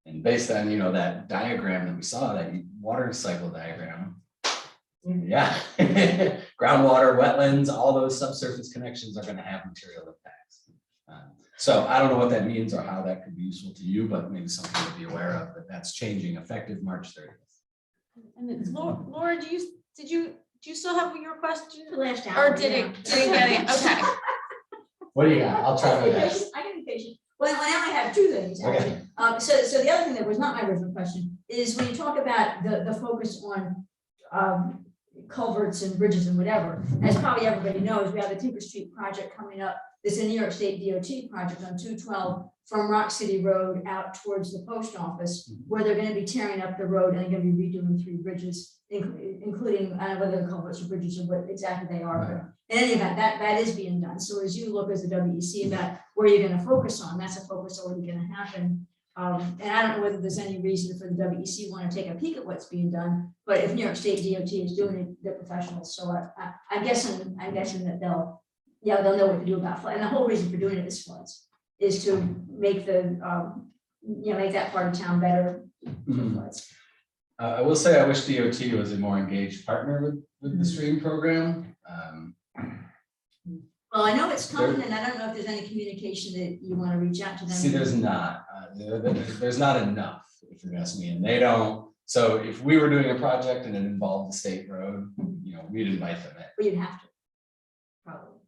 Speaker 4: And based on, that diagram that we saw, that water cycle diagram, yeah, groundwater, wetlands, all those subsurface connections are going to have material impacts. So I don't know what that means or how that could be useful to you, but maybe something to be aware of, that that's changing effective March 30th.
Speaker 3: And it's Laura, do you still have your question?
Speaker 9: Last
Speaker 3: Or
Speaker 9: hour,
Speaker 3: did
Speaker 9: yeah.
Speaker 3: it get it? Okay.
Speaker 4: What do you got? I'll try my
Speaker 9: I
Speaker 4: best.
Speaker 9: can be patient. Well, now I have two things, actually.
Speaker 4: Okay.
Speaker 9: So the other thing that was not my original question is when you talk about the focus on culverts and bridges and whatever, as probably everybody knows, we have the Tinker Street project coming up. There's a New York State DOT project on 212 from Rock City Road out towards the post office, where they're gonna be tearing up the road and they're gonna be redoing 3 bridges, including, I don't know whether the culverts or bridges or what exactly they are, but in any event, that is being done. So as you look as a WEC about where you're gonna focus on, that's a focus already gonna happen. And I don't know whether there's any reason for the WEC want to take a peek at what's being done, but if New York State DOT is doing it, they're professionals. So I'm guessing that they'll know what to do about flood. And the whole reason for doing it is floods, is to make make that part of town better for floods.
Speaker 4: I will say I wish DOT was a more engaged partner with the stream program.
Speaker 9: Well, I know it's coming, and I don't know if there's any communication that you want to reach out to them.
Speaker 4: See, there's not. There's not enough, if you ask me, and they don't. So if we were doing a project and it involved the state road, we'd invite them in.
Speaker 9: But you'd have to, probably.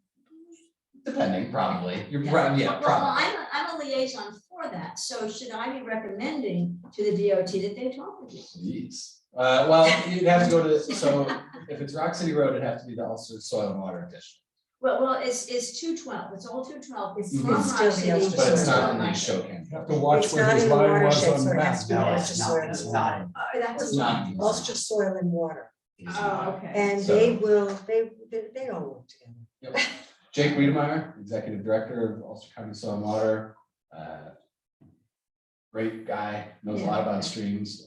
Speaker 4: Depending, probably. You're
Speaker 9: Yeah.
Speaker 4: right, yeah,
Speaker 9: Well,
Speaker 4: probably.
Speaker 9: I'm a liaison for that, so should I be recommending to the DOT that they talk with you?
Speaker 4: Please. Well, you'd have to go to, so if it's Rock City Road, it'd have to be the Ulster Soil and Water District.
Speaker 9: Well, it's 212, it's all 212, it's from
Speaker 2: It's
Speaker 9: Rock
Speaker 2: still the
Speaker 9: City.
Speaker 2: Ulster
Speaker 4: But it's
Speaker 2: Soil
Speaker 4: not
Speaker 2: and
Speaker 4: in the
Speaker 2: Water.
Speaker 4: show camp.
Speaker 8: You have to watch
Speaker 2: It's
Speaker 8: where
Speaker 2: not
Speaker 8: his
Speaker 2: in the
Speaker 8: line was
Speaker 2: watershed,
Speaker 8: on
Speaker 2: so
Speaker 8: the
Speaker 2: it has
Speaker 8: map.
Speaker 2: to be
Speaker 11: No,
Speaker 2: Ulster
Speaker 11: it's
Speaker 2: Soil
Speaker 11: not,
Speaker 2: and
Speaker 11: it's
Speaker 2: Water.
Speaker 11: not.
Speaker 9: That's
Speaker 4: It's not.
Speaker 2: Ulster Soil and Water,
Speaker 11: It's
Speaker 9: Oh,
Speaker 11: not.
Speaker 9: okay.
Speaker 2: and
Speaker 4: So-
Speaker 2: they all work together.
Speaker 4: Yep. Jake Wiedemeyer, Executive Director of Ulster County Soil and Water. Great guy, knows a lot about streams,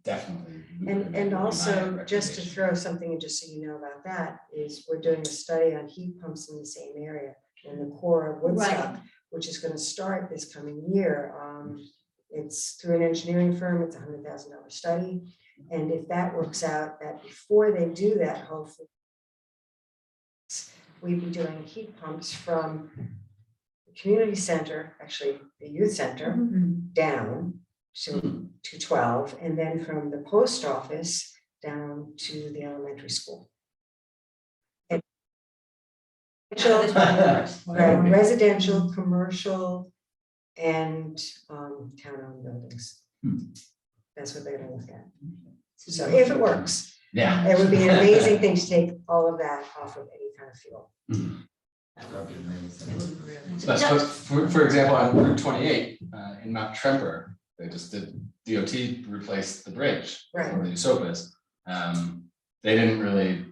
Speaker 4: definitely. would be
Speaker 2: And
Speaker 4: my
Speaker 2: also, just to
Speaker 4: recommendation.
Speaker 2: throw something in, just so you know about that, is we're doing a study on heat pumps in the same area in the core of Woodstock, which is gonna start this coming year. It's through an engineering firm, it's $100,000 study. And if that works out, that before they do that, hopefully, we'd be doing heat pumps from the community center, actually the youth center, down to 212, and then from the post office down to the elementary school. And right, residential, commercial, and town-owned buildings. That's what they're gonna look at. So if it works,
Speaker 4: Yeah.
Speaker 2: it would be an amazing thing to take all of that off of any kind of fuel.
Speaker 11: That would be amazing.
Speaker 4: But for example, on Route 28 in Mount Tremper, they just did, DOT replaced the bridge
Speaker 2: Right.
Speaker 4: over the Usopas. They didn't really,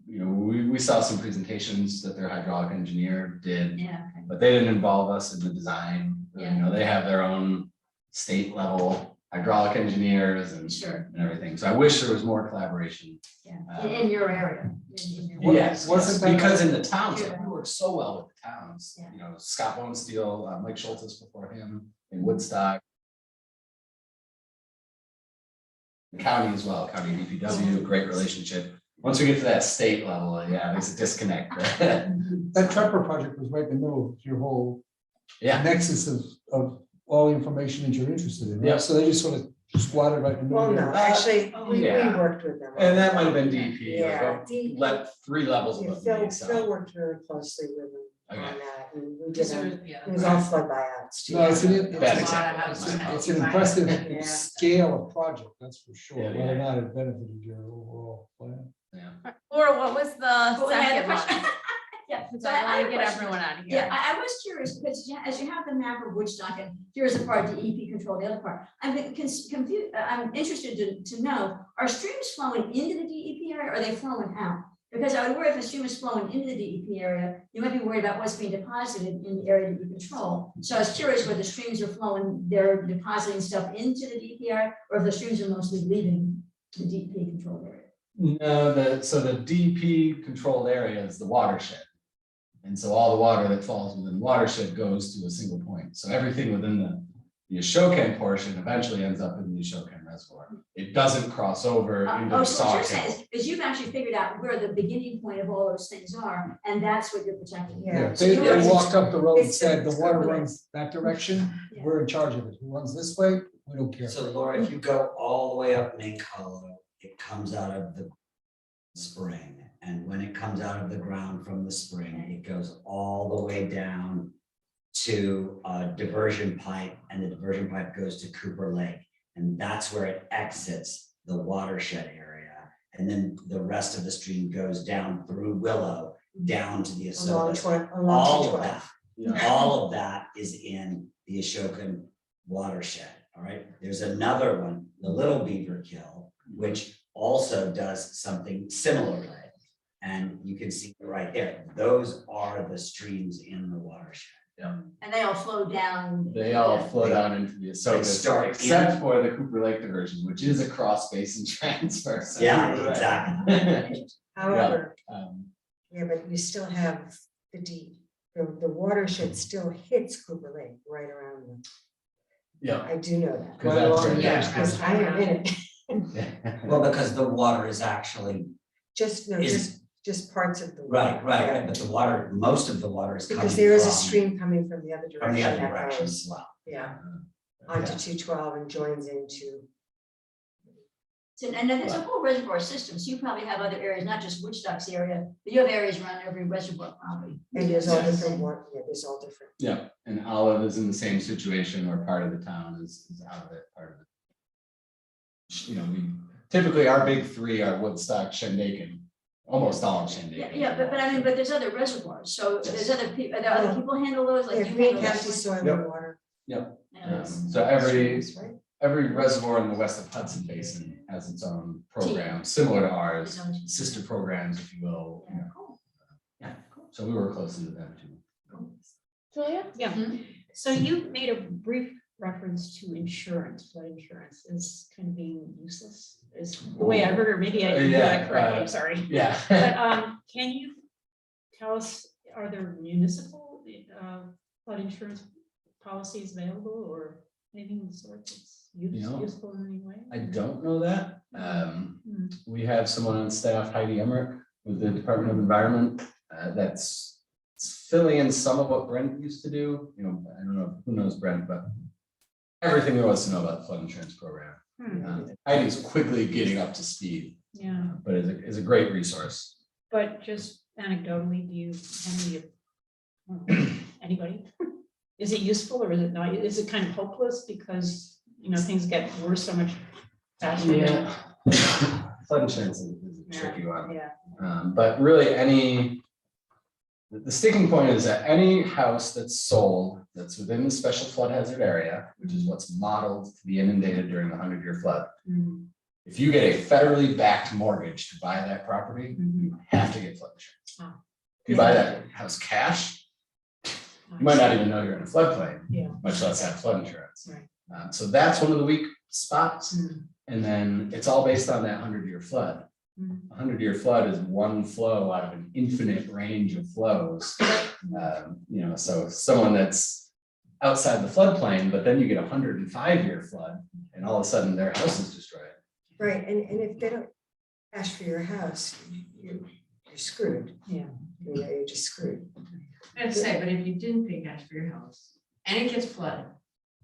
Speaker 4: we saw some presentations that their hydraulic engineer did,
Speaker 9: Yeah, okay.
Speaker 4: but they didn't involve us in the design.
Speaker 9: Yeah.
Speaker 4: They have their own state level hydraulic engineers and
Speaker 9: Sure.
Speaker 4: and everything. So I wish there was more collaboration.
Speaker 9: Yeah, in your area. in your-
Speaker 4: Yes,
Speaker 8: wasn't that-
Speaker 4: because in the towns,
Speaker 9: Yeah.
Speaker 4: we work so well with the towns,
Speaker 9: Yeah.
Speaker 4: you know, Scott Bonesteel, Mike Schultz before him in Woodstock. The county as well, county DPW, great relationship. Once we get to that state level, yeah, there's a disconnect.
Speaker 8: That Trapper project was right in the middle of your whole
Speaker 4: Yeah,
Speaker 8: nexus of all the information that you're interested in,
Speaker 4: Yeah.
Speaker 8: right? So they just sort of squatted right in the
Speaker 2: Well,
Speaker 8: middle.
Speaker 2: no, actually, we
Speaker 4: yeah.
Speaker 2: worked with them.
Speaker 4: and that might have been DP,
Speaker 2: Yeah,
Speaker 4: but
Speaker 2: DP.
Speaker 4: let 3 levels
Speaker 2: Yeah,
Speaker 4: above
Speaker 2: Phil,
Speaker 4: me,
Speaker 2: Phil
Speaker 4: so.
Speaker 2: worked very closely with them on
Speaker 4: Okay.
Speaker 2: that, and we did,
Speaker 10: Is there-
Speaker 2: it was all flood buyouts too.
Speaker 8: No, it's an,
Speaker 4: Bad
Speaker 8: it's
Speaker 4: example.
Speaker 8: it's an impressive
Speaker 2: Yeah.
Speaker 8: scale of project, that's for sure,
Speaker 4: Yeah,
Speaker 8: whether or
Speaker 4: yeah.
Speaker 8: not it benefited your overall plan.
Speaker 4: Yeah.
Speaker 3: Laura, what was the
Speaker 9: What was the other
Speaker 3: second
Speaker 9: question?
Speaker 3: one?
Speaker 9: Yeah,
Speaker 3: Because
Speaker 9: so
Speaker 3: I
Speaker 9: I have
Speaker 3: want
Speaker 9: a
Speaker 3: to get
Speaker 9: question.
Speaker 3: everyone out of
Speaker 9: Yeah,
Speaker 3: here.
Speaker 9: I was curious, because as you have the map of Woodstock, and here's the part DEP control, the other part, I'm confused, I'm interested to know, are streams flowing into the DEP area, or are they flowing out? Because I would worry if a stream is flowing into the DEP area, you might be worried about what's being deposited in the area that you control. So I was curious whether the streams are flowing, they're depositing stuff into the DEP area, or if the streams are mostly leaving the DEP control area.
Speaker 4: No, so the DP controlled area is the watershed. And so all the water that falls within the watershed goes to a single point. So everything within the Ashokan portion eventually ends up in the Ashokan reservoir. It doesn't cross over into
Speaker 9: Oh,
Speaker 4: the
Speaker 9: so what you're
Speaker 4: Sauk
Speaker 9: saying
Speaker 4: Hill.
Speaker 9: is you've actually figured out where the beginning point of all those things are, and that's what you're protecting.
Speaker 2: Yeah.
Speaker 8: They
Speaker 2: Yeah.
Speaker 8: walked up the road and
Speaker 2: It's-
Speaker 8: said, the
Speaker 2: it's
Speaker 8: water
Speaker 2: covered.
Speaker 8: runs that direction,
Speaker 9: Yeah.
Speaker 8: we're in charge of it, who runs this way, we don't care.
Speaker 11: So Laura, if you go all the way up Mink Hollow, it comes out of the spring. And when it comes out of the ground from the spring, it goes all the way down to a diversion pipe, and the diversion pipe goes to Cooper Lake. And that's where it exits the watershed area. And then the rest of the stream goes down through Willow, down to the
Speaker 2: Along
Speaker 11: Assoka.
Speaker 2: along
Speaker 11: All of
Speaker 2: 12.
Speaker 11: that,
Speaker 4: Yeah.
Speaker 11: all of that is in the Ashokan watershed, all right? There's another one, the Little Beaver Kill, which also does something similarly. And you can see it right there. Those are the streams in the watershed.
Speaker 9: And they all flow down.
Speaker 4: They all flow down into the Ashoka,
Speaker 11: start
Speaker 4: except for the Cooper Lake diversion, which is a cross basin transfer. So
Speaker 11: Yeah,
Speaker 4: you're right.
Speaker 11: exactly.
Speaker 2: However,
Speaker 4: Um,
Speaker 2: yeah, but you still have the watershed still hits Cooper Lake right around them.
Speaker 4: Yeah.
Speaker 2: I do know that.
Speaker 4: Because that's
Speaker 2: Right along
Speaker 4: right,
Speaker 2: the edge,
Speaker 4: yeah.
Speaker 2: because I am in it.
Speaker 11: Well, because the water is actually,
Speaker 2: Just, no,
Speaker 11: Is-
Speaker 2: just parts of the.
Speaker 11: right,
Speaker 2: yeah.
Speaker 11: but the water, most of the water is coming
Speaker 2: Because there is a
Speaker 11: from-
Speaker 2: stream coming from the other direction.
Speaker 11: From the other
Speaker 2: that
Speaker 11: direction
Speaker 2: goes,
Speaker 11: as well.
Speaker 2: Yeah, onto 212 and joins into.
Speaker 9: And then there's a whole reservoir system, so you probably have other areas, not just Woodstock's area, but you have areas around every reservoir probably.
Speaker 2: And there's all
Speaker 4: Yes.
Speaker 2: different water, yeah, there's all different.
Speaker 4: Yeah, and Olive is in the same situation where part of the town is out of it, part of it. You know, we typically our big 3 are Woodstock, Shandaken, almost all of Shandaken.
Speaker 9: But I mean, but there's other reservoirs, so there's other people, are there other people handle those, like
Speaker 2: Yeah,
Speaker 9: you
Speaker 2: Green
Speaker 9: handle
Speaker 2: County
Speaker 9: this
Speaker 2: Soil
Speaker 9: one?
Speaker 2: and Water.
Speaker 9: Yeah, it's-
Speaker 4: So every
Speaker 2: Right?
Speaker 4: reservoir in the west of Hudson Basin has its own program, similar to ours, sister programs, if you will. You
Speaker 9: Yeah,
Speaker 4: know.
Speaker 9: cool.
Speaker 4: Yeah, so we work closely with them too.
Speaker 3: Julia?
Speaker 6: Yeah, so you made a brief reference to insurance, flood insurance is kind of being useless, is the way I heard it, maybe I didn't hear that correctly, I'm sorry.
Speaker 4: Yeah.
Speaker 6: But can you tell us, are there municipal flood insurance policies available or anything of the sort that's
Speaker 4: know,
Speaker 6: useful in any way?
Speaker 4: I don't know that.
Speaker 6: Hmm.
Speaker 4: We have someone on staff, Heidi Emmerich, with the Department of Environment, that's filling in some of what Brent used to do. You know, I don't know, who knows Brent, but everything there was to know about the flood insurance program. Heidi's quickly getting up to speed,
Speaker 6: Yeah,
Speaker 4: but is a great resource.
Speaker 6: but just anecdotally, do you, anybody? Is it useful or is it not? Is it kind of hopeless because, things get worse so much faster? than-
Speaker 4: Flood insurance is a tricky one.
Speaker 6: Yeah.
Speaker 4: But really the sticking point is that any house that's sold that's within the special flood hazard area, which is what's modeled to be inundated during the 100-year flood.
Speaker 6: Mm,
Speaker 4: If you get a federally backed mortgage to buy that property,
Speaker 6: mhm.
Speaker 4: you have to get flood insurance.
Speaker 6: Ah.
Speaker 4: If you buy that house cash, you might not even know you're in a floodplain,
Speaker 6: Yeah.
Speaker 4: much less have flood insurance.
Speaker 6: Right.
Speaker 4: So that's one of the weak spots. And then it's all based on that 100-year flood. A 100-year flood is one flow out of an infinite range of flows. So someone that's outside the floodplain, but then you get a 105-year flood and all of a sudden their house is destroyed.
Speaker 2: Right, and if they don't cash for your house, you're screwed.
Speaker 6: Yeah.
Speaker 2: You're just screwed.
Speaker 10: I'd say, but if you didn't pay cash for your house and it gets flooded,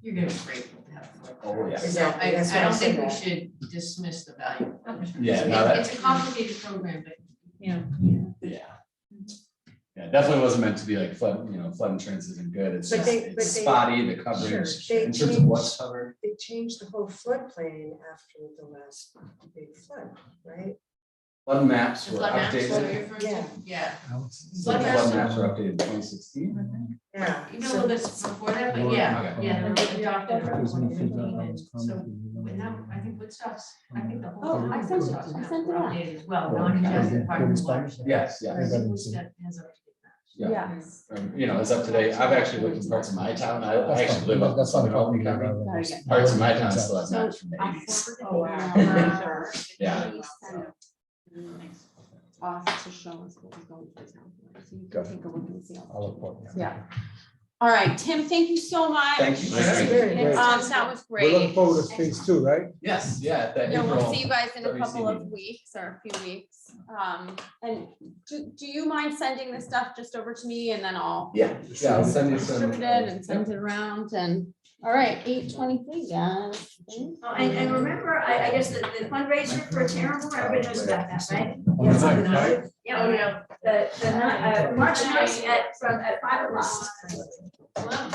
Speaker 10: you're gonna be grateful to have flood.
Speaker 4: Oh, yeah.
Speaker 10: So
Speaker 2: Exactly,
Speaker 10: I
Speaker 2: that's what I
Speaker 10: don't think
Speaker 2: said
Speaker 10: we
Speaker 2: that.
Speaker 10: should dismiss the value of flood insurance.
Speaker 4: Yeah, no, that-
Speaker 10: It's a complicated program, but
Speaker 6: Yeah.
Speaker 4: Yeah, it definitely wasn't meant to be like flood, flood insurance isn't good. It's
Speaker 2: But
Speaker 4: just,
Speaker 2: they-
Speaker 4: it's
Speaker 2: but they-
Speaker 4: spotty, the coverage,
Speaker 2: They
Speaker 4: in terms of what's
Speaker 2: changed-
Speaker 4: covered.
Speaker 2: They changed the whole floodplain after the last big flood, right?
Speaker 4: Flood maps
Speaker 10: the
Speaker 4: were
Speaker 10: flood maps, what you're
Speaker 4: updated.
Speaker 10: referring to,
Speaker 2: Yeah.
Speaker 10: yeah.
Speaker 4: So the flood maps were updated in 2016, I think.
Speaker 2: Yeah.
Speaker 10: Even a little bit before that, but yeah,
Speaker 4: Okay.
Speaker 10: yeah, they adopted
Speaker 8: There's no
Speaker 10: 2015,
Speaker 8: feedback on
Speaker 10: and
Speaker 8: this
Speaker 10: so
Speaker 8: comment.
Speaker 10: when that, I think Woodstock's, I think the whole.
Speaker 3: Oh, I sent it-
Speaker 10: Woodstock's
Speaker 3: I
Speaker 10: maps
Speaker 3: sent it
Speaker 10: were
Speaker 3: out.
Speaker 10: updated as well,
Speaker 8: Oh,
Speaker 10: non-contested
Speaker 8: okay.
Speaker 10: part of the
Speaker 8: Good
Speaker 10: watershed.
Speaker 4: Yes, yes.
Speaker 10: Whereas Woodstock has up-to-date maps.
Speaker 4: Yeah.
Speaker 3: Yes.
Speaker 4: It's up to date. I've actually lived in parts of my town. I actually live up in
Speaker 8: That's not
Speaker 4: Southern Albany County.
Speaker 3: Gotta get-
Speaker 4: Parts of my town still have
Speaker 3: So,
Speaker 4: maps from the
Speaker 3: I
Speaker 4: 80s.
Speaker 3: forwarded
Speaker 2: Oh,
Speaker 3: the
Speaker 2: wow.
Speaker 3: email her.
Speaker 4: Yeah.
Speaker 3: He sent us to show us what was going for the town. So you can take a look and see. all the
Speaker 8: I'll report.
Speaker 3: Yeah. All right, Tim, thank you so much.
Speaker 4: Thank you.
Speaker 1: Nice to meet
Speaker 2: Very
Speaker 3: That was
Speaker 12: We're looking
Speaker 3: great.
Speaker 12: forward to phase two, right?
Speaker 4: Yes, yeah, that
Speaker 3: Yeah, we'll
Speaker 4: April.
Speaker 3: see you guys in a
Speaker 4: WEC
Speaker 3: couple of
Speaker 4: meeting.
Speaker 3: weeks or a few weeks. And do you mind sending this stuff just over to me and then I'll
Speaker 4: Yeah, I'll send you some.
Speaker 3: distribute it and send it around and, all right, 8:23, guys.
Speaker 9: Oh, and remember, I guess the fundraiser for Terrible, everybody knows about that, right?
Speaker 2: Yes,
Speaker 12: Nice,
Speaker 2: on the
Speaker 12: right?
Speaker 2: ninth.
Speaker 9: Yeah, the March 9th at 5 o'clock.